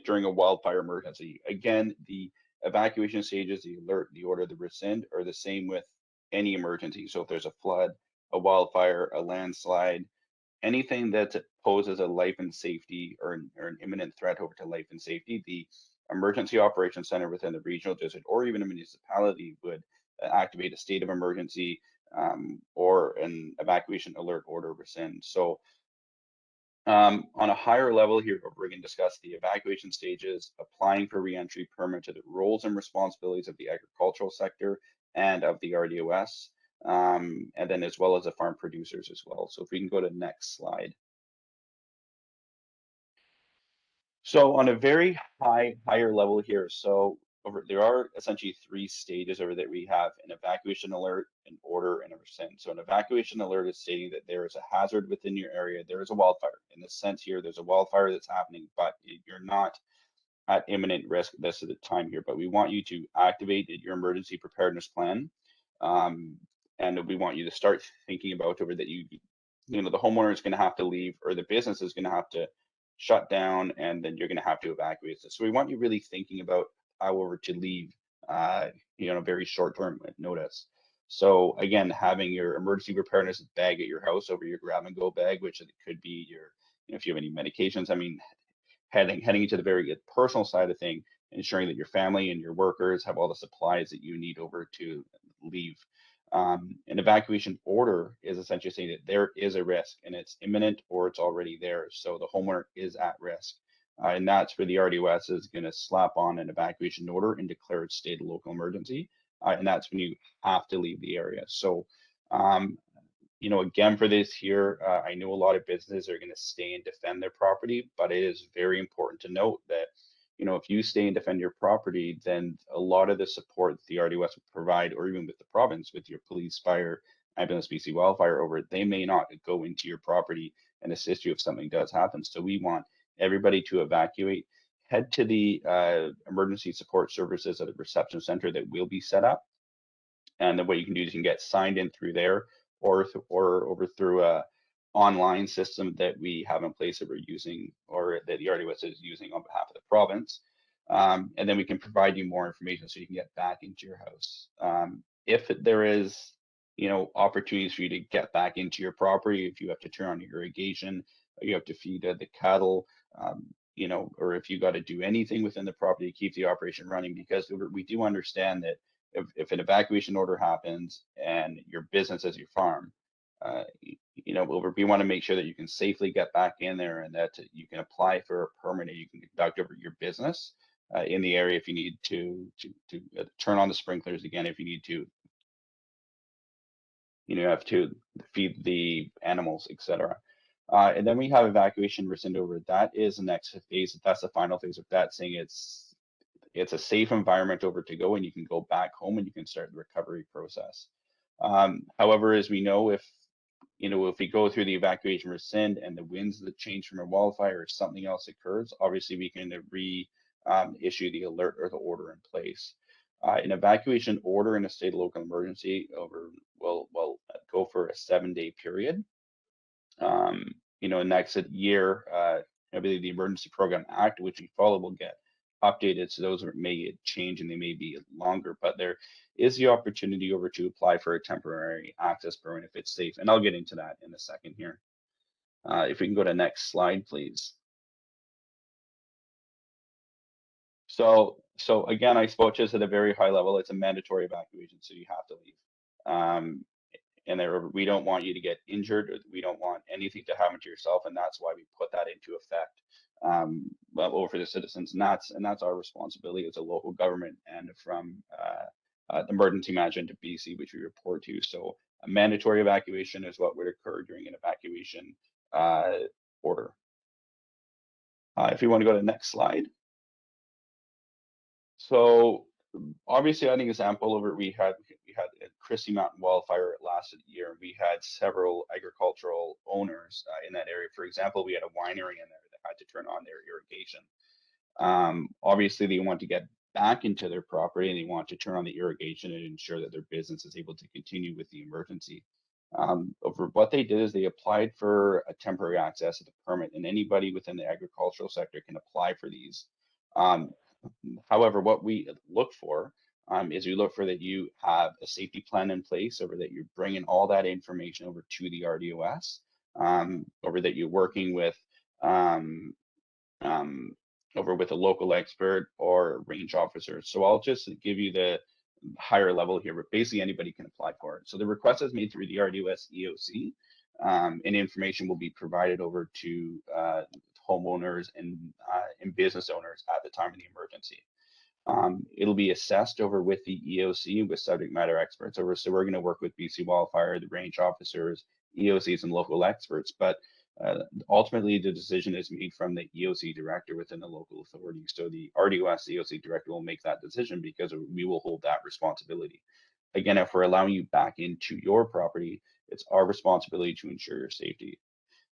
during a wildfire emergency. Again, the evacuation stages, the alert, the order, the rescind are the same with any emergency. So if there's a flood, a wildfire, a landslide, anything that poses a life and safety or an imminent threat over to life and safety, the Emergency Operations Center within the regional district or even a municipality would activate a state of emergency or an evacuation alert order rescind. So on a higher level here, we're going to discuss the evacuation stages, applying for reentry permit, to the roles and responsibilities of the agricultural sector and of the RDOS, and then as well as the farm producers as well. So if we can go to the next slide. So on a very higher level here, so there are essentially 3 stages over that we have: an evacuation alert, an order, and a rescind. So an evacuation alert is stating that there is a hazard within your area. There is a wildfire. In this sense here, there's a wildfire that's happening, but you're not at imminent risk this at the time here. But we want you to activate your emergency preparedness plan, and we want you to start thinking about over that the homeowner is going to have to leave, or the business is going to have to shut down, and then you're going to have to evacuate this. So we want you really thinking about how to leave, very short term notice. So again, having your emergency preparedness bag at your house over your grab and go bag, which it could be your, if you have any medications. I mean, heading into the very personal side of thing, ensuring that your family and your workers have all the supplies that you need over to leave. An evacuation order is essentially saying that there is a risk and it's imminent or it's already there. So the homeowner is at risk. And that's where the RDOS is going to slap on an evacuation order and declare it state of local emergency. And that's when you have to leave the area. So, again, for this here, I know a lot of businesses are going to stay and defend their property, but it is very important to note that if you stay and defend your property, then a lot of the support the RDOS would provide, or even with the province, with your police, fire, ambulance, BC Wildfire over it, they may not go into your property and assist you if something does happen. So we want everybody to evacuate, head to the emergency support services at a reception center that will be set up. And then what you can do is you can get signed in through there, or over through a online system that we have in place that we're using, or that the RDOS is using on behalf of the province. And then we can provide you more information so you can get back into your house. If there is, opportunities for you to get back into your property, if you have to turn on your irrigation, or you have to feed the cattle, or if you got to do anything within the property to keep the operation running, because we do understand that if an evacuation order happens and your business is your farm, we want to make sure that you can safely get back in there and that you can apply for a permit and you can conduct over your business in the area if you need to turn on the sprinklers again, if you need to, have to feed the animals, etc. And then we have evacuation rescind over. That is the next phase. That's the final phase of that, saying it's a safe environment over to go and you can go back home and you can start the recovery process. However, as we know, if we go through the evacuation rescind and the winds that change from a wildfire or something else occurs, obviously we can issue the alert or the order in place. An evacuation order in a state of local emergency will go for a 7-day period. Next year, I believe the Emergency Program Act, which we follow, will get updated, so those may change and they may be longer, but there is the opportunity to apply for a temporary access permit if it's safe, and I'll get into that in a second here. If we can go to next slide, please. So again, I spoke just at a very high level. It's a mandatory evacuation, so you have to leave. And we don't want you to get injured, or we don't want anything to happen to yourself, and that's why we put that into effect over the citizens, and that's our responsibility as a local government and from the emergency management of BC, which we report to. So a mandatory evacuation is what would occur during an evacuation order. If you want to go to the next slide. So obviously, an example over we had a Christie Mountain wildfire. It lasted a year. We had several agricultural owners in that area. For example, we had a winery in there that had to turn on their irrigation. Obviously, they want to get back into their property and they want to turn on the irrigation and ensure that their business is able to continue with the emergency. Over what they did is they applied for a temporary access to the permit, and anybody within the agricultural sector can apply for these. However, what we look for is we look for that you have a safety plan in place, over that you're bringing all that information over to the RDOS, over that you're working with over with a local expert or range officer. So I'll just give you the higher level here, but basically anybody can apply for it. So the request is made through the RDOS EOC, and information will be provided over to homeowners and business owners at the time of the emergency. It'll be assessed over with the EOC with subject matter experts over. So we're going to work with BC Wildfire, the range officers, EOCs, and local experts. But ultimately, the decision is made from the EOC director within the local authority. So the RDOS EOC director will make that decision because we will hold that responsibility. Again, if we're allowing you back into your property, it's our responsibility to ensure your safety.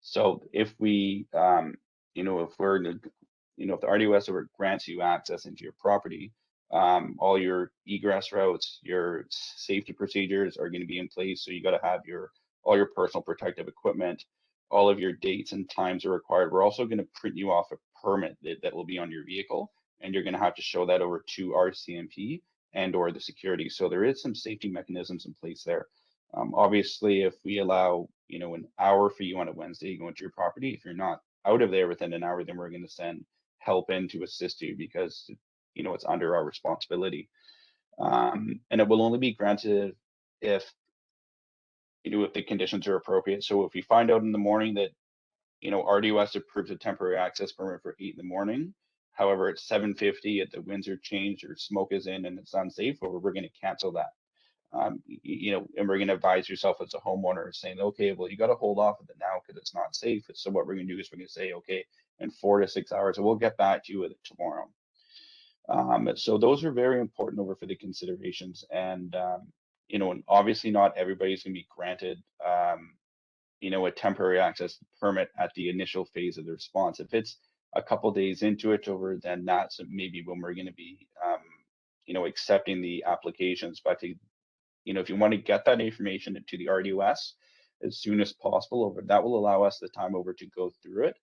So if we, if we're, if the RDOS ever grants you access into your property, all your egress routes, your safety procedures are going to be in place. So you got to have all your personal protective equipment. All of your dates and times are required. We're also going to print you off a permit that will be on your vehicle, and you're going to have to show that over to RCMP and or the security. So there is some safety mechanisms in place there. Obviously, if we allow an hour for you on a Wednesday to go into your property, if you're not out of there within an hour, then we're going to send help in to assist you because it's under our responsibility. And it will only be granted if the conditions are appropriate. So if we find out in the morning that RDOS approves a temporary access permit for 8 in the morning, however it's 7:50, the winds are changed or smoke is in and it's unsafe, or we're going to cancel that. And we're going to advise yourself as a homeowner saying, okay, well, you got to hold off of it now because it's not safe. So what we're going to do is we're going to say, okay, in 4 to 6 hours, we'll get back to you with it tomorrow. So those are very important over for the considerations. And, and obviously not everybody's going to be granted, a temporary access permit at the initial phase of the response. If it's a couple days into it then that's maybe when we're going to be, accepting the applications. But if you want to get that information to the RDOS as soon as possible, that will allow us the time over to go through it,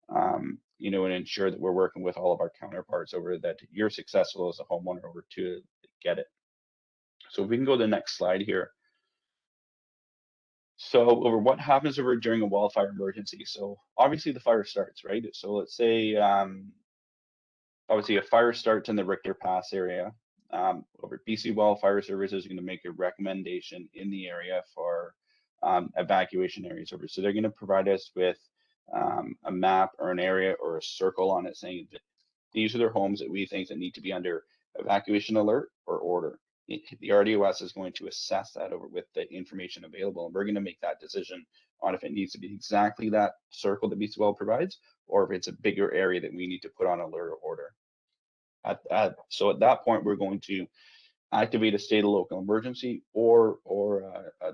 and ensure that we're working with all of our counterparts over that you're successful as a homeowner over to get it. So if we can go to the next slide here. So over what happens over during a wildfire emergency. So obviously the fire starts, right? So let's say, obviously a fire starts in the Richter Pass area. Over BC Wildfire Service is going to make a recommendation in the area for evacuation areas over. So they're going to provide us with a map or an area or a circle on it saying that these are their homes that we think that need to be under evacuation alert or order. The RDOS is going to assess that over with the information available, and we're going to make that decision on if it needs to be exactly that circle that BCWL provides, or if it's a bigger area that we need to put on alert or order. So at that point, we're going to activate a state of local emergency or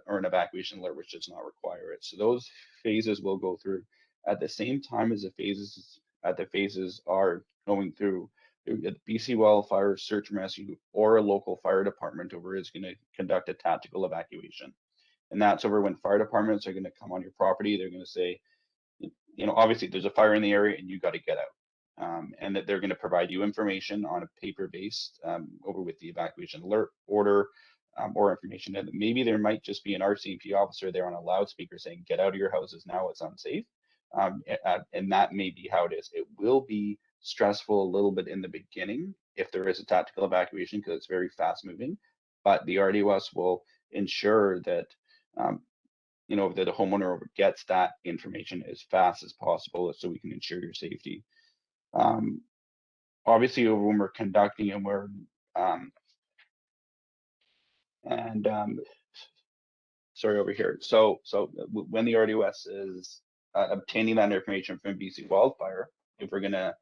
an evacuation alert, which does not require it. So those phases will go through at the same time as the phases are going through. The BC Wildfire Search and Rescue or a local fire department over is going to conduct a tactical evacuation. And that's over when fire departments are going to come on your property. They're going to say, obviously there's a fire in the area and you got to get out. And that they're going to provide you information on a paper-based over with the evacuation alert order or information. And maybe there might just be an RCMP officer there on a loudspeaker saying, get out of your houses now, it's unsafe. And that may be how it is. It will be stressful a little bit in the beginning if there is a tactical evacuation because it's very fast moving, but the RDOS will ensure that that the homeowner gets that information as fast as possible so we can ensure your safety. Obviously when we're conducting and we're sorry over here. So when the RDOS is obtaining that information from BC Wildfire, if we're going to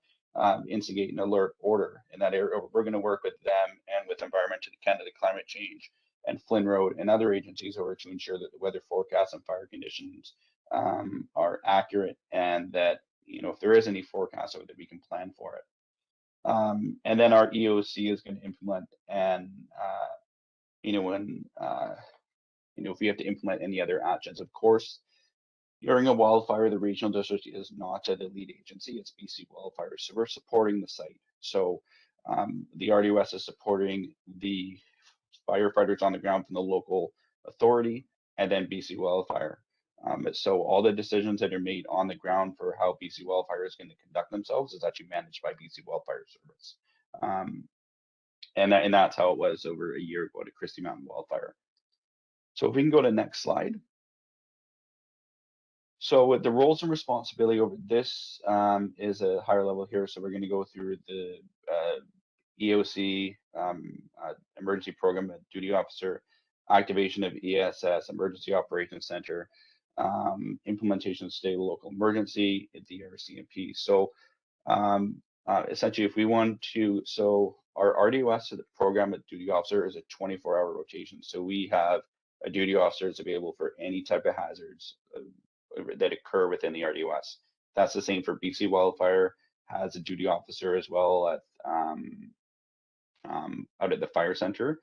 instigate an alert order in that area. We're going to work with them and with Environment Canada Climate Change and Flynn Road and other agencies over to ensure that the weather forecasts and fire conditions are accurate, and that, you know, if there is any forecast, so that we can plan for it. And then our EOC is going to implement, and you know, when you know, if we have to implement any other actions, of course, during a wildfire, the regional district is not the lead agency, it's BC Wildfire. So we're supporting the site. So the RDOS is supporting the firefighters on the ground from the local authority, and then BC Wildfire. So all the decisions that are made on the ground for how BC Wildfire is going to conduct themselves is actually managed by BC Wildfire Service. And that's how it was over a year ago to Christie Mountain Wildfire. So if we can go to the next slide. So with the roles and responsibility over this is a higher level here. So we're going to go through the EOC, Emergency Program Duty Officer, activation of ESS, Emergency Operations Center, implementation of state and local emergency, the RCMP. So essentially, if we want to, so our RDOS, the Program of Duty Officer, is a 24-hour rotation. So we have a duty officer that's available for any type of hazards that occur within the RDOS. That's the same for BC Wildfire, has a duty officer as well at out at the fire center.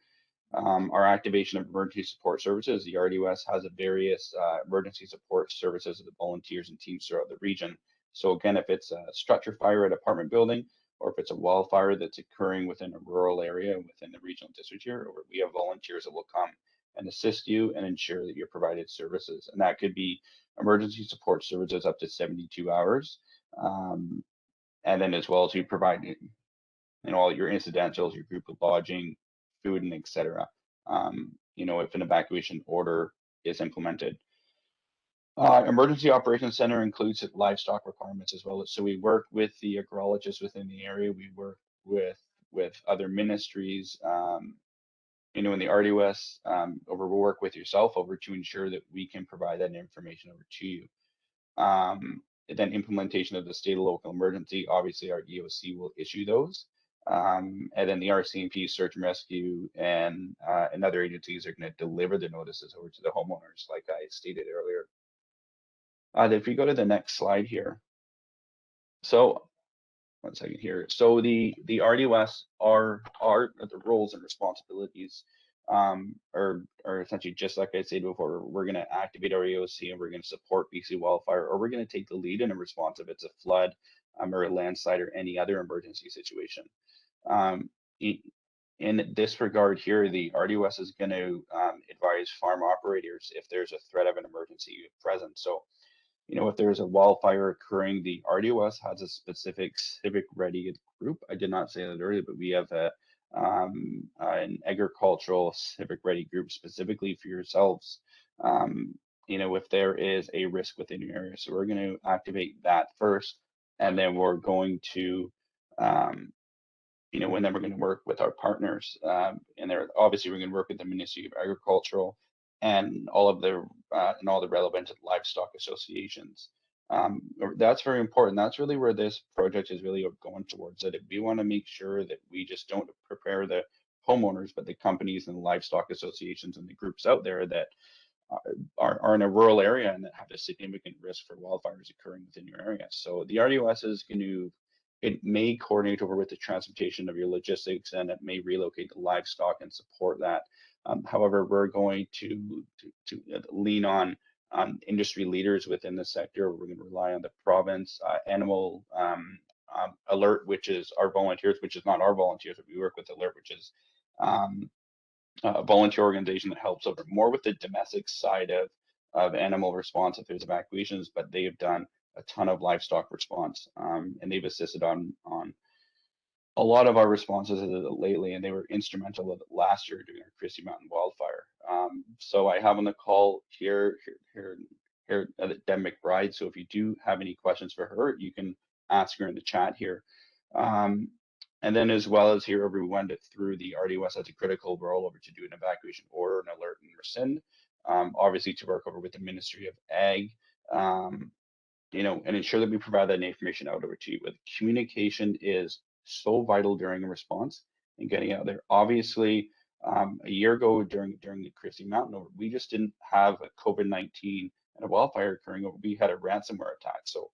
Our activation of emergency support services, the RDOS has a various emergency support services of the volunteers and teams throughout the region. So again, if it's a structure fire at an apartment building, or if it's a wildfire that's occurring within a rural area within the regional district here, we have volunteers that will come and assist you and ensure that you're provided services. And that could be emergency support services up to 72 hours. And then as well as you provide, you know, all your incidentals, your group of lodging, food, and etc. You know, if an evacuation order is implemented. Emergency Operations Center includes livestock requirements as well. So we work with the agrologists within the area. We work with other ministries. You know, in the RDOS, we'll work with yourself over to ensure that we can provide that information over to you. Then implementation of the state and local emergency, obviously our EOC will issue those. And then the RCMP, search and rescue, and other agencies are going to deliver the notices over to the homeowners, like I stated earlier. If we go to the next slide here. So, one second here. So the RDOS are the roles and responsibilities are essentially just like I said before. We're going to activate our EOC and we're going to support BC Wildfire, or we're going to take the lead in a response if it's a flood or a landslide or any other emergency situation. In this regard here, the RDOS is going to advise farm operators if there's a threat of an emergency present. So, you know, if there's a wildfire occurring, the RDOS has a specific civic ready group. I did not say that earlier, but we have an agricultural civic ready group specifically for yourselves. You know, if there is a risk within your area, so we're going to activate that first, and then we're going to, you know, and then we're going to work with our partners, and they're obviously we're going to work with the Ministry of Agricultural and all of the relevant livestock associations. That's very important. That's really where this project is really going towards. That we want to make sure that we just don't prepare the homeowners, but the companies and the livestock associations and the groups out there that are in a rural area and that have a significant risk for wildfires occurring within your area. So the RDOS is going to, it may coordinate over with the transportation of your logistics, and it may relocate the livestock and support that. However, we're going to lean on industry leaders within the sector. We're going to rely on the province animal alert, which is our volunteers, which is not our volunteers, but we work with alert, which is a volunteer organization that helps over more with the domestic side of animal response if there's evacuations, but they have done a ton of livestock response, and they've assisted on a lot of our responses lately, and they were instrumental last year during our Christie Mountain wildfire. So I have on the call here Deb McBride. So if you do have any questions for her, you can ask her in the chat here. And then as well as here, everyone through the RDOS has a critical role over to do an evacuation order, an alert, and rescind. Obviously to work over with the Ministry of Ag, and ensure that we provide that information out over to you. But communication is so vital during a response and getting out there. Obviously, a year ago during the Christie Mountain over, we just didn't have a COVID-19 and a wildfire occurring over. We had a ransomware attack. So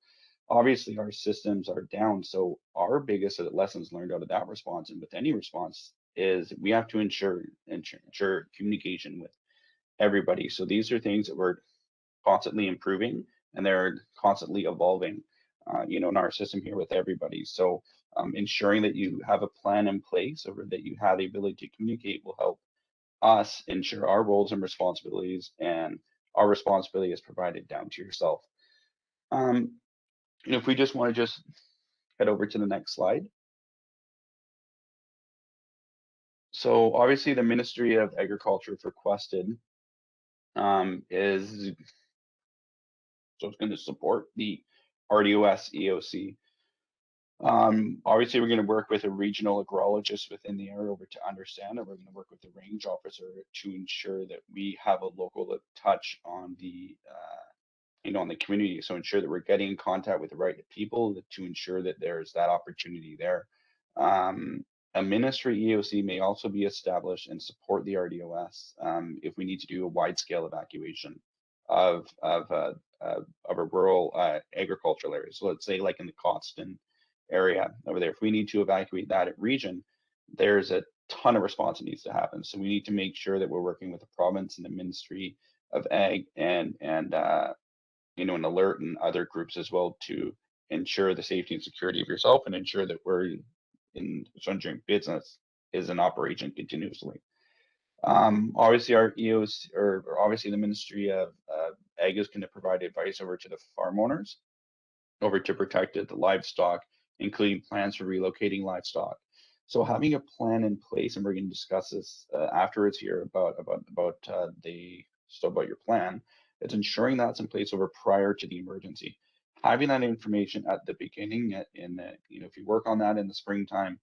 obviously our systems are down. So our biggest lessons learned out of that response, and with any response, is we have to ensure communication with everybody. So these are things that we're constantly improving, and they're constantly evolving, in our system here with everybody. So ensuring that you have a plan in place, or that you have the ability to communicate, will help us ensure our roles and responsibilities, and our responsibility is provided down to yourself. If we just want to just head over to the next slide. So obviously the Ministry of Agriculture, if requested, is it's going to support the RDOS EOC. Obviously, we're going to work with a regional agrologist within the area over to understand, and we're going to work with the range officer to ensure that we have a local touch on the, on the community. So ensure that we're getting in contact with the right people to ensure that there's that opportunity there. A ministry EOC may also be established and support the RDOS if we need to do a wide-scale evacuation of a rural agricultural area. So let's say like in the Coston area over there, if we need to evacuate that region, there's a ton of response that needs to happen. So we need to make sure that we're working with the province and the Ministry of Ag and an alert and other groups as well to ensure the safety and security of yourself, and ensure that we're in during business is in operation continuously. Obviously our EOs, or obviously the Ministry of Ag, is going to provide advice over to the farm owners over to protect the livestock, including plans for relocating livestock. So having a plan in place, and we're going to discuss this afterwards here about your plan. It's ensuring that's in place over prior to the emergency. Having that information at the beginning, if you work on that in the springtime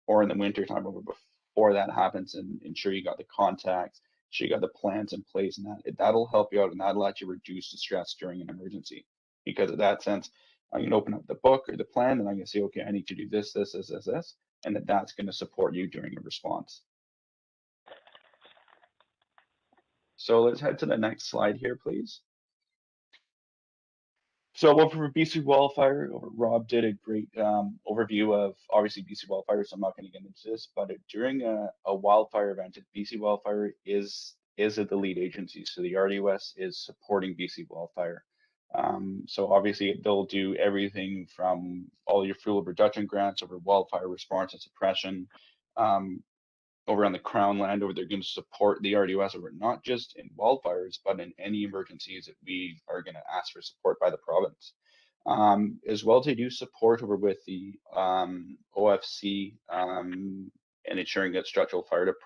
or in the winter time, over before that happens, and ensure you got the contacts, ensure you got the plans in place, and that'll help you out, and that'll let you reduce the stress during an emergency. Because in that sense, I can open up the book or the plan, and I can say, okay, I need to do this, and that's going to support you during a response. So let's head to the next slide here, please. So for BC Wildfire, Rob did a great overview of obviously BC Wildfire, so I'm not going to get into this, but during a wildfire event, BC Wildfire is the lead agency. So the RDOS is supporting BC Wildfire. So obviously they'll do everything from all your fuel reduction grants over wildfire response and suppression, over on the Crown land, over they're going to support the RDOS over not just in wildfires, but in any emergencies that we are going to ask for support by the province. As well, they do support over with the OFC and ensuring that structural fire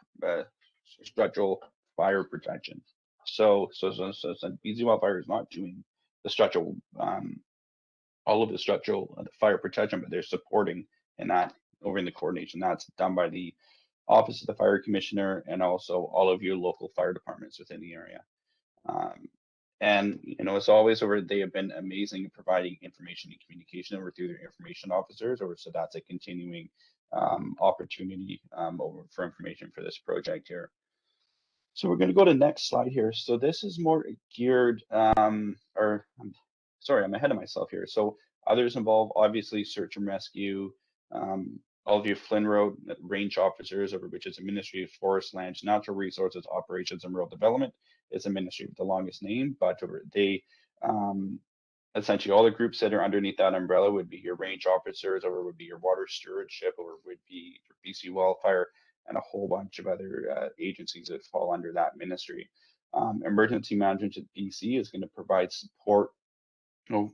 protection. So BC Wildfire is not doing the structural, all of the structural fire protection, but they're supporting in that over in the coordination. That's done by the Office of the Fire Commissioner and also all of your local fire departments within the area. And as always, they have been amazing in providing information and communication over through their information officers, so that's a continuing opportunity for information for this project here. So we're going to go to the next slide here. So this is more geared, I'm ahead of myself here. So others involve obviously search and rescue, all of your Flynn Road range officers, over which is a Ministry of Forest, Lands, Natural Resources, Operations, and Rural Development. It's a ministry with the longest name, but they essentially all the groups that are underneath that umbrella would be your range officers, or would be your water stewardship, or would be your BC Wildfire, and a whole bunch of other agencies that fall under that ministry. Emergency Management at BC is going to provide support so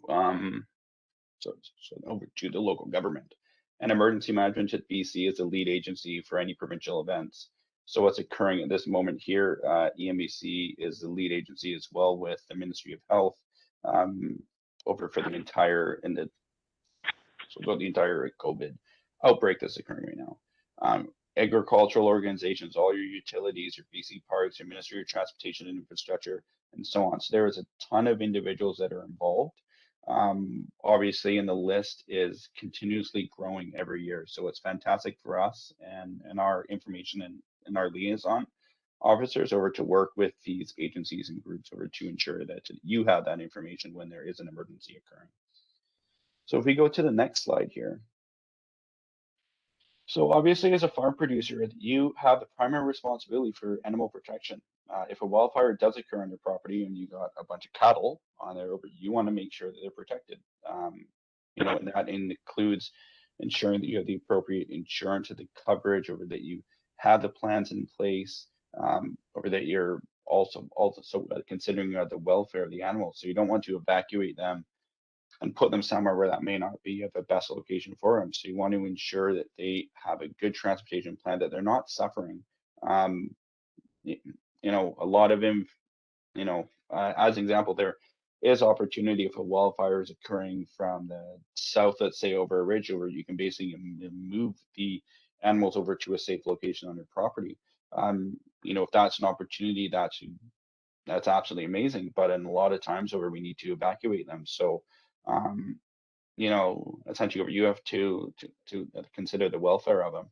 over to the local government. And Emergency Management at BC is the lead agency for any provincial events. So what's occurring at this moment here, EMBC is the lead agency as well with the Ministry of Health over for the entire COVID outbreak that's occurring right now. Agricultural organizations, all your utilities, your BC Parks, your Ministry of Transportation and Infrastructure, and so on. So there is a ton of individuals that are involved Obviously, and the list is continuously growing every year. So it's fantastic for us and our information and our liaison officers over to work with these agencies and groups over to ensure that you have that information when there is an emergency occurring. So if we go to the next slide here. So obviously, as a farm producer, you have the primary responsibility for animal protection. If a wildfire does occur on your property and you got a bunch of cattle on there, you want to make sure that they're protected. You know, and that includes ensuring that you have the appropriate insurance or the coverage, or that you have the plans in place, or that you're also considering the welfare of the animals. So you don't want to evacuate them and put them somewhere where that may not be the best location for them. So you want to ensure that they have a good transportation plan, that they're not suffering. You know, a lot of them, you know, as an example, there is opportunity if a wildfire is occurring from the south, let's say over a ridge, where you can basically move the animals over to a safe location on your property. You know, if that's an opportunity, that's absolutely amazing. But in a lot of times over, we need to evacuate them. So, you know, essentially you have to consider the welfare of them.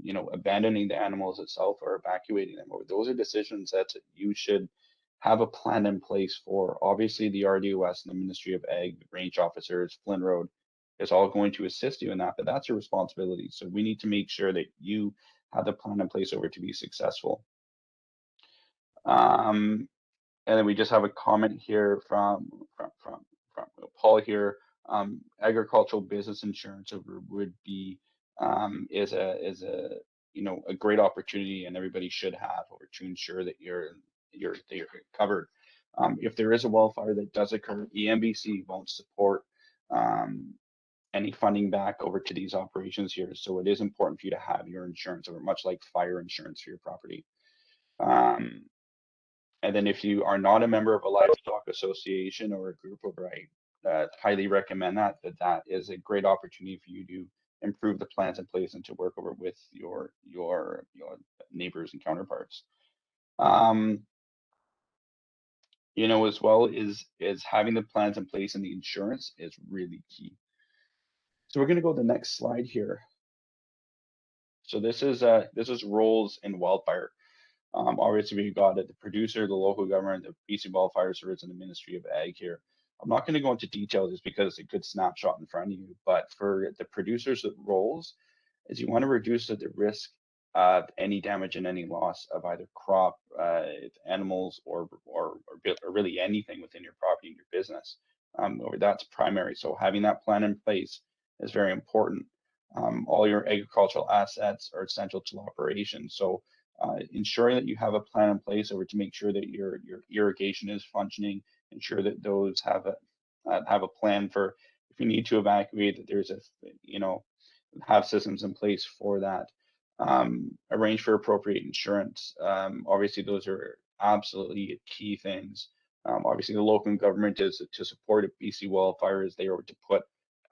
You know, abandoning the animals itself or evacuating them, or those are decisions that you should have a plan in place for. Obviously, the RDOS and the Ministry of Ag, the range officers, Flynn Road, is all going to assist you in that, but that's your responsibility. So we need to make sure that you have the plan in place over to be successful. And then we just have a comment here from Paul here. Agricultural business insurance would be is a you know, a great opportunity, and everybody should have over to ensure that you're covered. If there is a wildfire that does occur, EMBC won't support any funding back over to these operations here. So it is important for you to have your insurance over, much like fire insurance for your property. And then if you are not a member of a livestock association or a group over, I highly recommend that is a great opportunity for you to improve the plans in place and to work over with your neighbors and counterparts. You know, as well is having the plans in place and the insurance is really key. So we're going to go to the next slide here. So this is roles in wildfire. Obviously, we've got the producer, the local government, the BC Wildfire Service, and the Ministry of Ag here. I'm not going to go into detail just because it's a good snapshot in front of you, but for the producers' roles, is you want to reduce the risk of any damage and any loss of either crop, animals, or really anything within your property and your business. That's primary. So having that plan in place is very important. All your agricultural assets are essential to operations. So ensuring that you have a plan in place over to make sure that your irrigation is functioning, ensure that those have a plan for if you need to evacuate, that there's have systems in place for that. Arrange for appropriate insurance. Obviously, those are absolutely key things. Obviously, the local government is to support BC wildfires. They are to put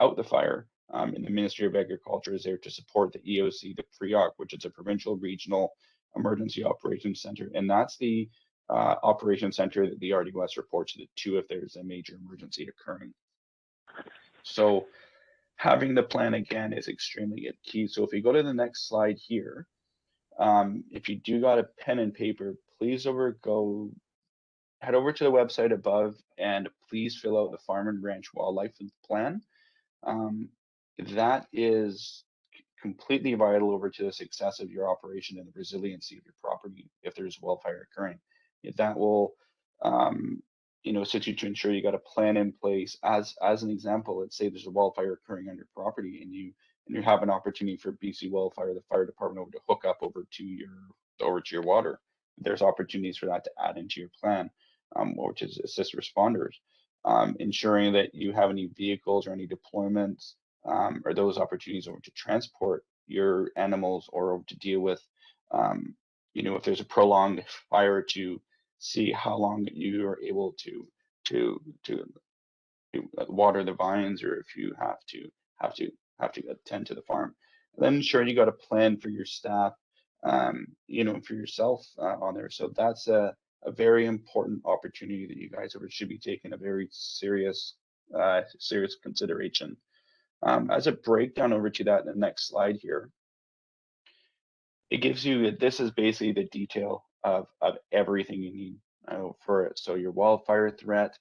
out the fire. And the Ministry of Agriculture is there to support the EOC, the PREOC, which is a provincial regional emergency operations center, and that's the operations center that the RDOS reports to if there's a major emergency occurring. So having the plan again is extremely key. So if we go to the next slide here, if you do got a pen and paper, please head over to the website above and please fill out the Farm and Ranch Wildlife Plan. That is completely vital over to the success of your operation and the resiliency of your property if there's wildfire occurring. That will assist you to ensure you got a plan in place. As an example, let's say there's a wildfire occurring on your property and you have an opportunity for BC Wildfire, the fire department, over to hook up over to your water. There's opportunities for that to add into your plan, which is assist responders. Ensuring that you have any vehicles or any deployments or those opportunities over to transport your animals or to deal with, if there's a prolonged fire, to see how long you are able to water the vines, or if you have to attend to the farm. And then ensure you got a plan for your staff, and for yourself on there. So that's a very important opportunity that you guys should be taking a very serious serious consideration. As a breakdown over to that in the next slide here, it gives you, this is basically the detail of everything you need for it. So your wildfire threat,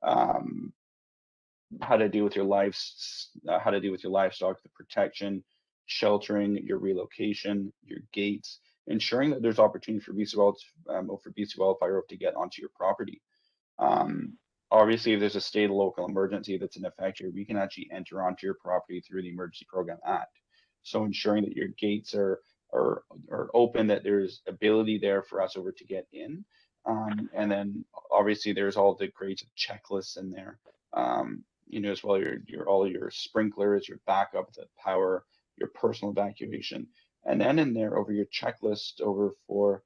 how to deal with your livestock, the protection, sheltering, your relocation, your gates, ensuring that there's opportunity for BC Wildfire to get onto your property. Obviously, if there's a state or local emergency that's in effect here, we can actually enter onto your property through the Emergency Program Act. So ensuring that your gates are open, that there's ability there for us over to get in. And then obviously there's all the grades of checklists in there. As well, all your sprinklers, your backup, the power, your personal evacuation, and then in there over your checklist over for,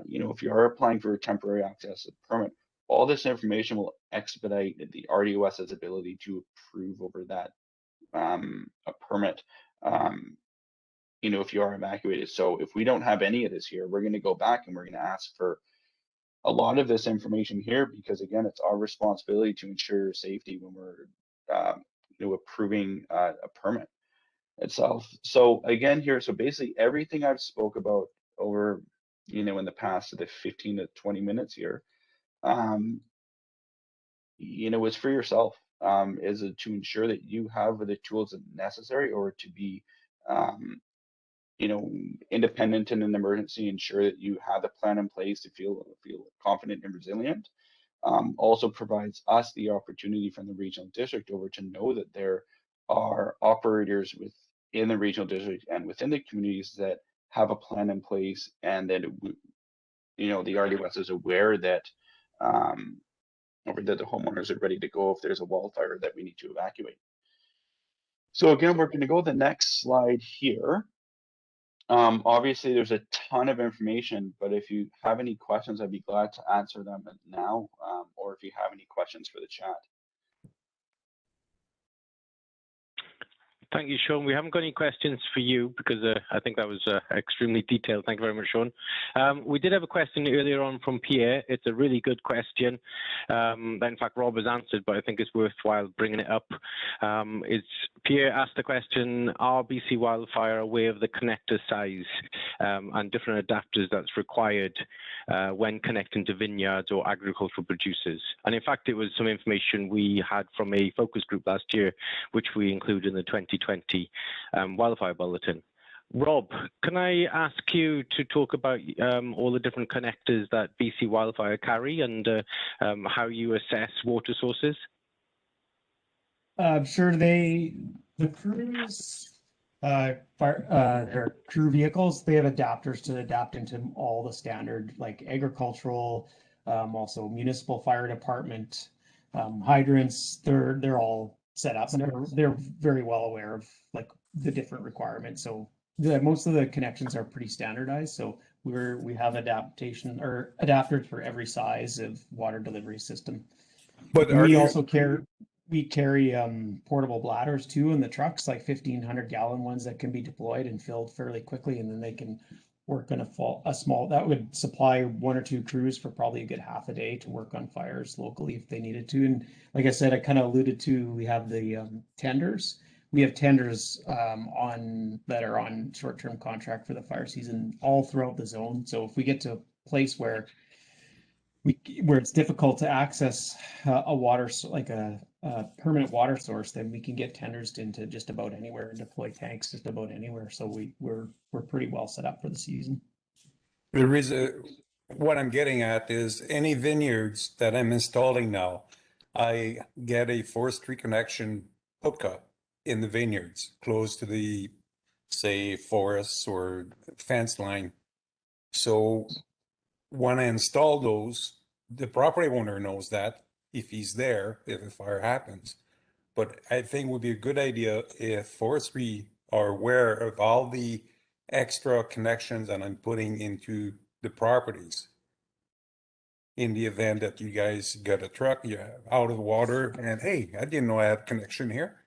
if you are applying for a temporary access permit, all this information will expedite the RDOS's ability to approve over that a permit. If you are evacuated. So if we don't have any of this here, we're going to go back and we're going to ask for a lot of this information here, because again, it's our responsibility to ensure your safety when we're approving a permit itself. So again here, so basically everything I've spoke about over in the past the 15 to 20 minutes here, it's for yourself, is it to ensure that you have the tools necessary or to be independent in an emergency, ensure that you have a plan in place to feel confident and resilient. Also provides us the opportunity from the regional district over to know that there are operators within the regional district and within the communities that have a plan in place, and that the RDOS is aware that that the homeowners are ready to go if there's a wildfire that we need to evacuate. So again, we're going to go to the next slide here. Obviously, there's a ton of information, but if you have any questions, I'd be glad to answer them now, or if you have any questions for the chat. Thank you, Sean. We haven't got any questions for you because I think that was extremely detailed. Thank you very much, Sean. We did have a question earlier on from Pierre. It's a really good question that, in fact, Rob has answered, but I think it's worthwhile bringing it up. Pierre asked the question, are BC Wildfire aware of the connector size and different adapters that's required when connecting to vineyards or agricultural producers? And in fact, it was some information we had from a focus group last year, which we include in the 2020 Wildfire Bulletin. Rob, can I ask you to talk about all the different connectors that BC Wildfire carry and how you assess water sources? Sure. The crews, their crew vehicles, they have adapters to adapt into all the standard, like agricultural, also municipal fire department, hydrants. They're all set up, and they're very well aware of like the different requirements. So most of the connections are pretty standardized. So we have adaptation or adapters for every size of water delivery system. But we also carry portable bladders too in the trucks, like 1,500 gallon ones that can be deployed and filled fairly quickly, and then they can work on a small, that would supply 1 or 2 crews for probably a good half a day to work on fires locally if they needed to. And like I said, I kind of alluded to, we have the tenders. We have tenders that are on short-term contract for the fire season all throughout the zone. So if we get to a place where it's difficult to access a water, like a permanent water source, then we can get tenders into just about anywhere and deploy tanks just about anywhere. So we're pretty well set up for the season. What I'm getting at is any vineyards that I'm installing now, I get a forestry connection hookup in the vineyards close to the, say, forests or fence line. So when I install those, the property owner knows that if he's there, if a fire happens. But I think it would be a good idea if forestry are aware of all the extra connections that I'm putting into the properties. In the event that you guys get a truck, you're out of water, and hey, I didn't know I had a connection here.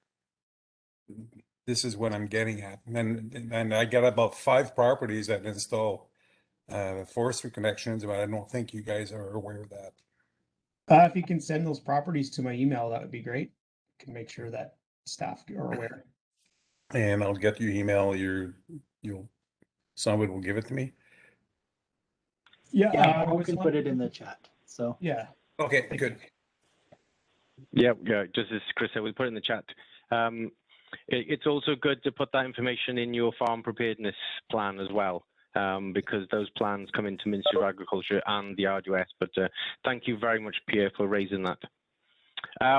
This is what I'm getting at. And I got about 5 properties that install forestry connections, but I don't think you guys are aware of that. If you can send those properties to my email, that would be great. can make sure that staff are aware. And I'll get your email, someone will give it to me. Yeah, Yeah, Paul can put it in the chat. So Yeah. Okay, good. Yeah, just as Chris said, we'll put it in the chat. It's also good to put that information in your farm preparedness plan as well, because those plans come into Ministry of Agriculture and the RDOS. But thank you very much, Pierre, for raising that.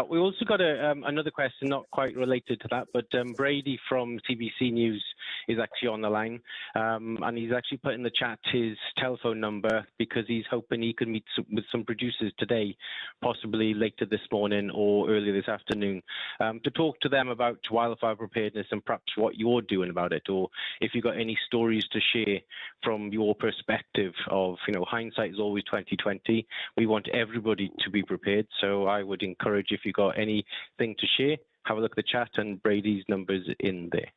We also got another question, not quite related to that, but Brady from CBC News is actually on the line, and he's actually put in the chat his telephone number because he's hoping he can meet with some producers today, possibly later this morning or earlier this afternoon, to talk to them about wildfire preparedness and perhaps what you're doing about it, or if you've got any stories to share from your perspective of, hindsight is always 2020. We want everybody to be prepared, so I would encourage, if you've got anything to share, have a look at the chat and Brady's number's in there.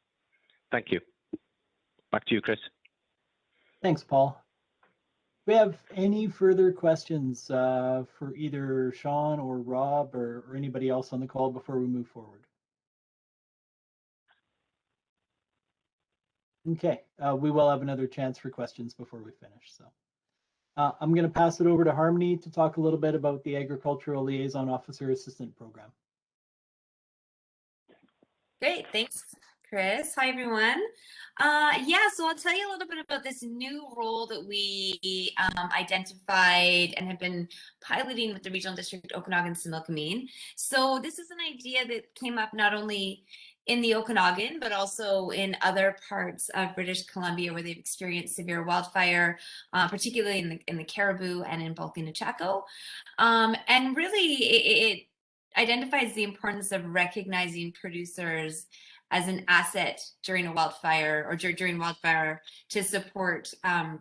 Thank you. Back to you, Chris. thanks, Paul. Do we have any further questions for either Sean or Rob or anybody else on the call before we move forward? Okay, we will have another chance for questions before we finish. So I'm going to pass it over to Harmony to talk a little bit about the Agricultural Liaison Officer Assistant Program. Great, thanks, Chris. Hi, everyone. So I'll tell you a little bit about this new role that we identified and have been piloting with the Regional District Okanagan-Similkameen. So this is an idea that came up not only in the Okanagan, but also in other parts of British Columbia where they've experienced severe wildfire, particularly in the Caribou and in Bulkley Chaco. And really, it identifies the importance of recognizing producers as an asset during a wildfire or during wildfire to support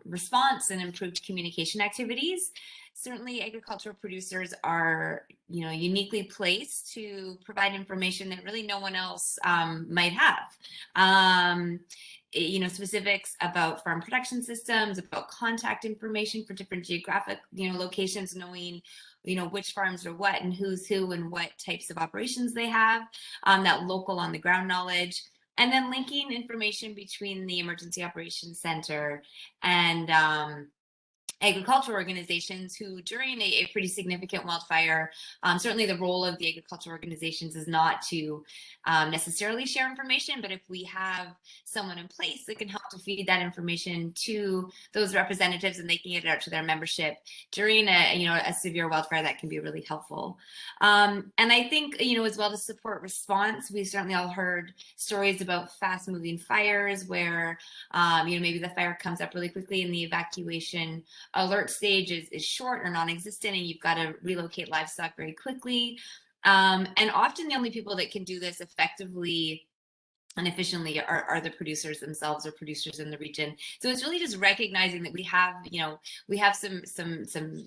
response and improved communication activities. Certainly, agricultural producers are, uniquely placed to provide information that really no one else might have. Specifics about farm production systems, about contact information for different geographic, locations, knowing, which farms are what and who's who and what types of operations they have, that local on the ground knowledge, and then linking information between the Emergency Operations Center and agricultural organizations who, during a pretty significant wildfire, certainly the role of the agricultural organizations is not to necessarily share information, but if we have someone in place that can help to feed that information to those representatives and they can get it out to their membership during a severe wildfire, that can be really helpful. And I think, as well, to support response, we certainly all heard stories about fast moving fires where, maybe the fire comes up really quickly and the evacuation alert stage is short or non-existent, and you've got to relocate livestock very quickly. And often the only people that can do this effectively and efficiently are the producers themselves or producers in the region. So it's really just recognizing that we have some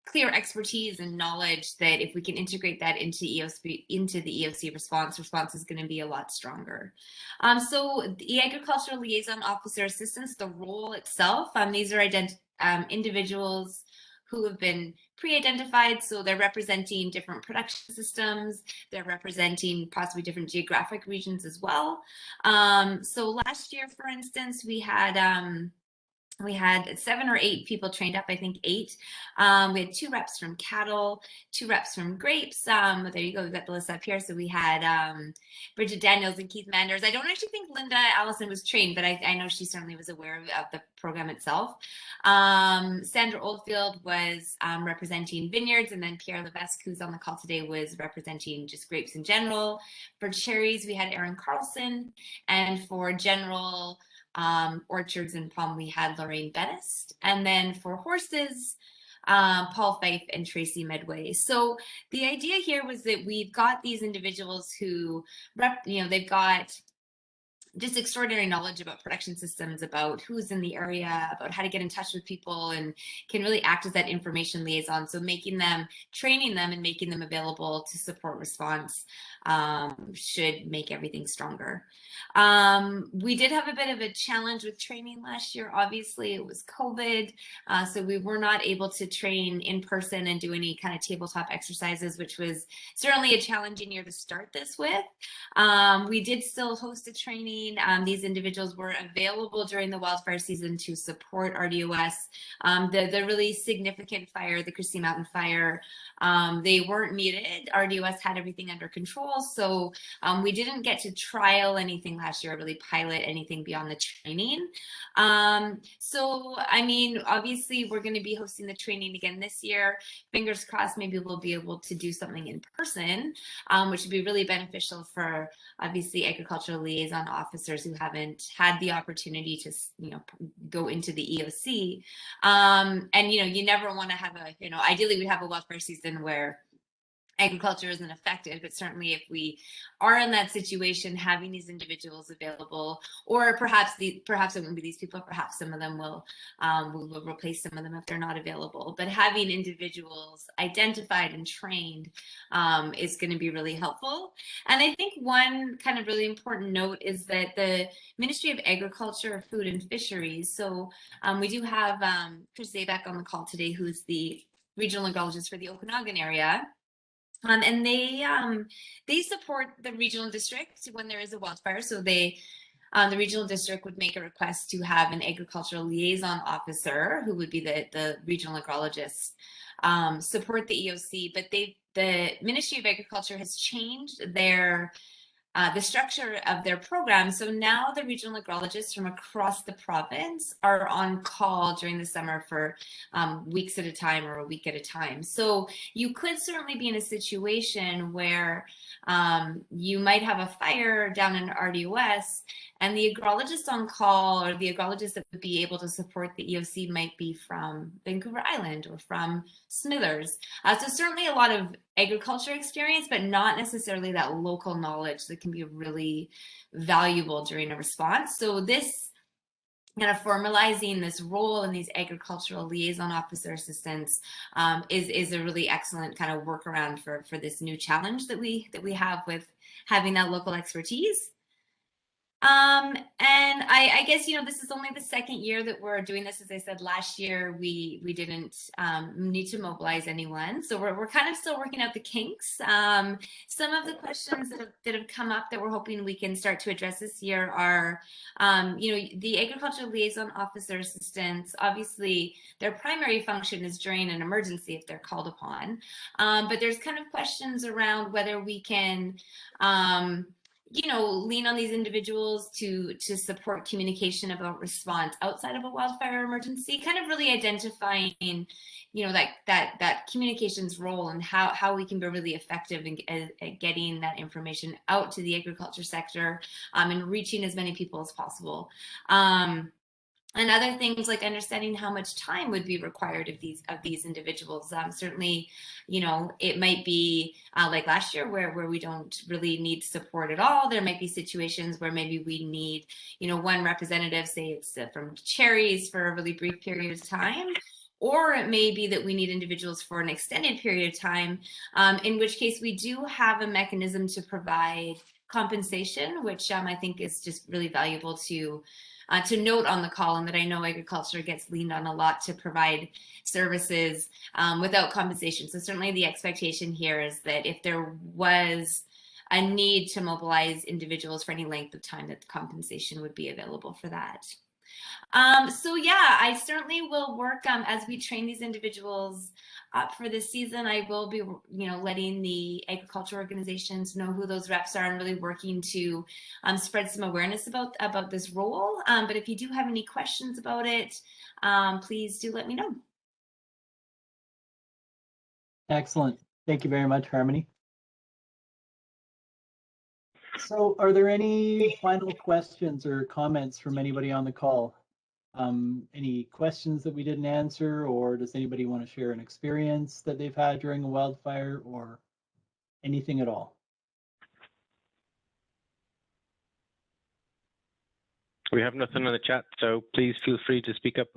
clear expertise and knowledge that if we can integrate that into the EOC response is going to be a lot stronger. So the Agricultural Liaison Officer Assistants, the role itself, these are individuals who have been pre-identified, so they're representing different production systems, they're representing possibly different geographic regions as well. So last year, for instance, we had 7 or 8 people trained up, I think 8. We had 2 reps from cattle, 2 reps from grapes. There you go, we've got the list up here. So we had Bridget Daniels and Keith Manders. I don't actually think Linda Allison was trained, but I know she certainly was aware of the program itself. Sandra Oldfield was representing vineyards, and then Pierre Levesque, who's on the call today, was representing just grapes in general. For cherries, we had Aaron Carlson, and for general orchards and palm, we had Lorraine Bennest, and then for horses, Paul Fife and Tracy Medway. So the idea here was that we've got these individuals who they've got just extraordinary knowledge about production systems, about who's in the area, about how to get in touch with people, and can really act as that information liaison. So training them and making them available to support response should make everything stronger. We did have a bit of a challenge with training last year. Obviously, it was COVID, so we were not able to train in person and do any kind of tabletop exercises, which was certainly a challenging year to start this with. We did still host a training. These individuals were available during the wildfire season to support RDOS. The really significant fire, the Christie Mountain fire, they weren't needed. RDOS had everything under control, so we didn't get to trial anything last year, really pilot anything beyond the training. So, I mean, obviously, we're going to be hosting the training again this year. Fingers crossed, maybe we'll be able to do something in person, which would be really beneficial for, obviously, agricultural liaison officers who haven't had the opportunity to, go into the EOC. And, you never want to have ideally we'd have a wildfire season where agriculture isn't affected, but certainly if we are in that situation, having these individuals available, or perhaps it won't be these people, perhaps some of them will replace some of them if they're not available. But having individuals identified and trained is going to be really helpful. And I think one kind of really important note is that the Ministry of Agriculture, Food and Fisheries, so we do have Chris Zabek on the call today, who's the regional ecologist for the Okanagan area. And they support the regional district when there is a wildfire. So the regional district would make a request to have an agricultural liaison officer, who would be the regional ecologist, support the EOC. But the Ministry of Agriculture has changed the structure of their program. So now the regional agrologists from across the province are on call during the summer for weeks at a time or a week at a time. So you could certainly be in a situation where you might have a fire down in RDOS, and the agrologist on call, or the agrologist that would be able to support the EOC, might be from Vancouver Island or from Smithers. So certainly a lot of agriculture experience, but not necessarily that local knowledge that can be really valuable during a response. So this kind of formalizing this role in these agricultural liaison officer assistants is a really excellent kind of workaround for this new challenge that we have with having that local expertise. And I guess, this is only the second year that we're doing this. As I said, last year we didn't need to mobilize anyone. So we're kind of still working out the kinks. Some of the questions that have come up that we're hoping we can start to address this year are, the agricultural liaison officer assistants, obviously their primary function is during an emergency if they're called upon. But there's kind of questions around whether we can, lean on these individuals to support communication about response outside of a wildfire emergency, kind of really identifying, that communications role and how we can be really effective at getting that information out to the agriculture sector and reaching as many people as possible. And other things like understanding how much time would be required of these individuals. Certainly, it might be like last year where we don't really need support at all. There might be situations where maybe we need, one representative, say it's from Cherries for a really brief period of time. Or it may be that we need individuals for an extended period of time, in which case we do have a mechanism to provide compensation, which I think is just really valuable to note on the call, and that I know agriculture gets leaned on a lot to provide services without compensation. So certainly the expectation here is that if there was a need to mobilize individuals for any length of time, that the compensation would be available for that. So yeah, I certainly will work as we train these individuals up for this season. I will be, letting the agriculture organizations know who those reps are and really working to spread some awareness about this role. But if you do have any questions about it, please do let me know. Excellent. Thank you very much, Harmony. So are there any final questions or comments from anybody on the call? Any questions that we didn't answer, or does anybody want to share an experience that they've had during a wildfire, or anything at all? We have nothing in the chat, so please feel free to speak up.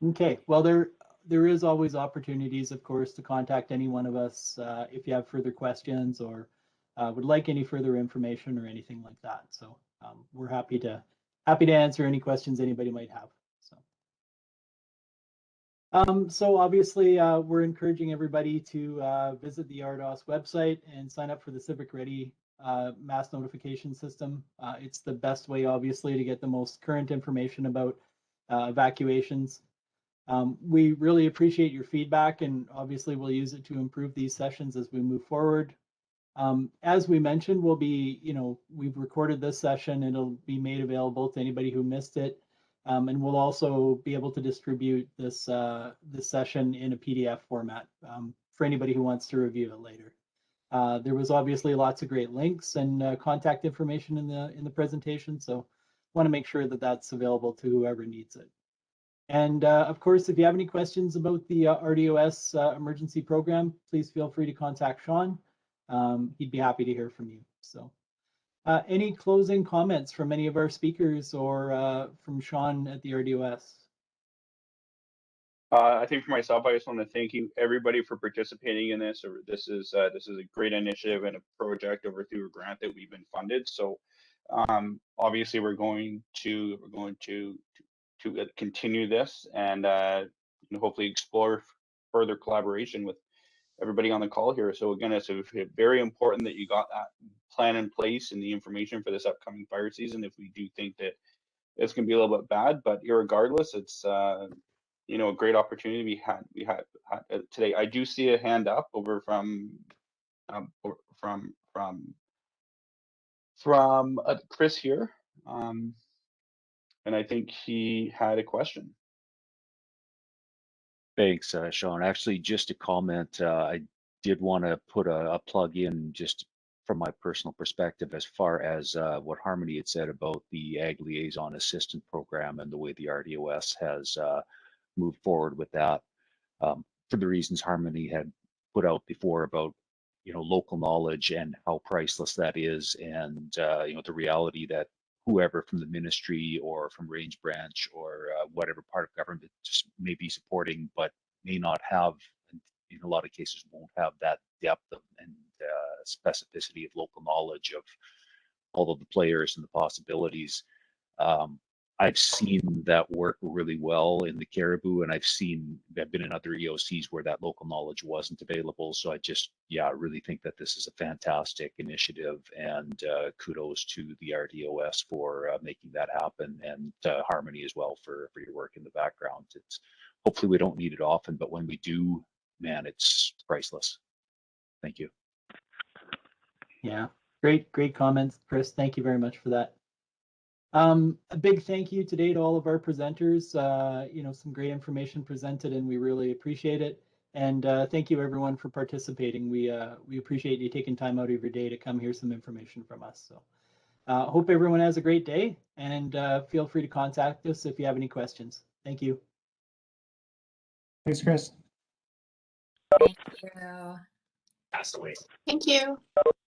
Okay, well, there is always opportunities, of course, to contact any one of us if you have further questions or would like any further information or anything like that. So we're happy to answer any questions anybody might have. So obviously, we're encouraging everybody to visit the RDOS website and sign up for the Civic Ready mass notification system. It's the best way, obviously, to get the most current information about evacuations. We really appreciate your feedback, and obviously we'll use it to improve these sessions as we move forward. As we mentioned, we'll be, we've recorded this session and it'll be made available to anybody who missed it. And we'll also be able to distribute this session in a PDF format for anybody who wants to review it later. There was obviously lots of great links and contact information in the presentation, so want to make sure that that's available to whoever needs it. And of course, if you have any questions about the RDOS emergency program, please feel free to contact Sean. He'd be happy to hear from you. So any closing comments from any of our speakers or from Sean at the RDOS? I think for myself, I just want to thank you everybody for participating in this. This is a great initiative and a project over through a grant that we've been funded. So obviously we're going to continue this and hopefully explore further collaboration with everybody on the call here. So again, it's very important that you got that plan in place and the information for this upcoming fire season. If we do think that it's going to be a little bit bad, but irregardless, it's a great opportunity we had today. I do see a hand up over from Chris here, and I think he had a question. Thanks, Sean. Actually, just a comment. I did want to put a plug in just from my personal perspective as far as what Harmony had said about the Ag Liaison Assistant Program and the way the RDOS has moved forward with that for the reasons Harmony had put out before about local knowledge and how priceless that is, and the reality that whoever from the ministry or from range branch or whatever part of government just may be supporting, but may not have, in a lot of cases, won't have that depth and specificity of local knowledge of all of the players and the possibilities. I've seen that work really well in the Caribou, and I've been in other EOCs where that local knowledge wasn't available. So I just, really think that this is a fantastic initiative, and kudos to the RDOS for making that happen, and Harmony as well for your work in the background. It's hopefully we don't need it often, but when we do, man, it's priceless. Thank you. Yeah, great comments, Chris. Thank you very much for that. A big thank you today to all of our presenters. Some great information presented, and we really appreciate it. And thank you everyone for participating. We appreciate you taking time out of your day to come hear some information from us. So hope everyone has a great day, and feel free to contact us if you have any questions. Thank you. Thanks, Chris. Thank you. Thank you.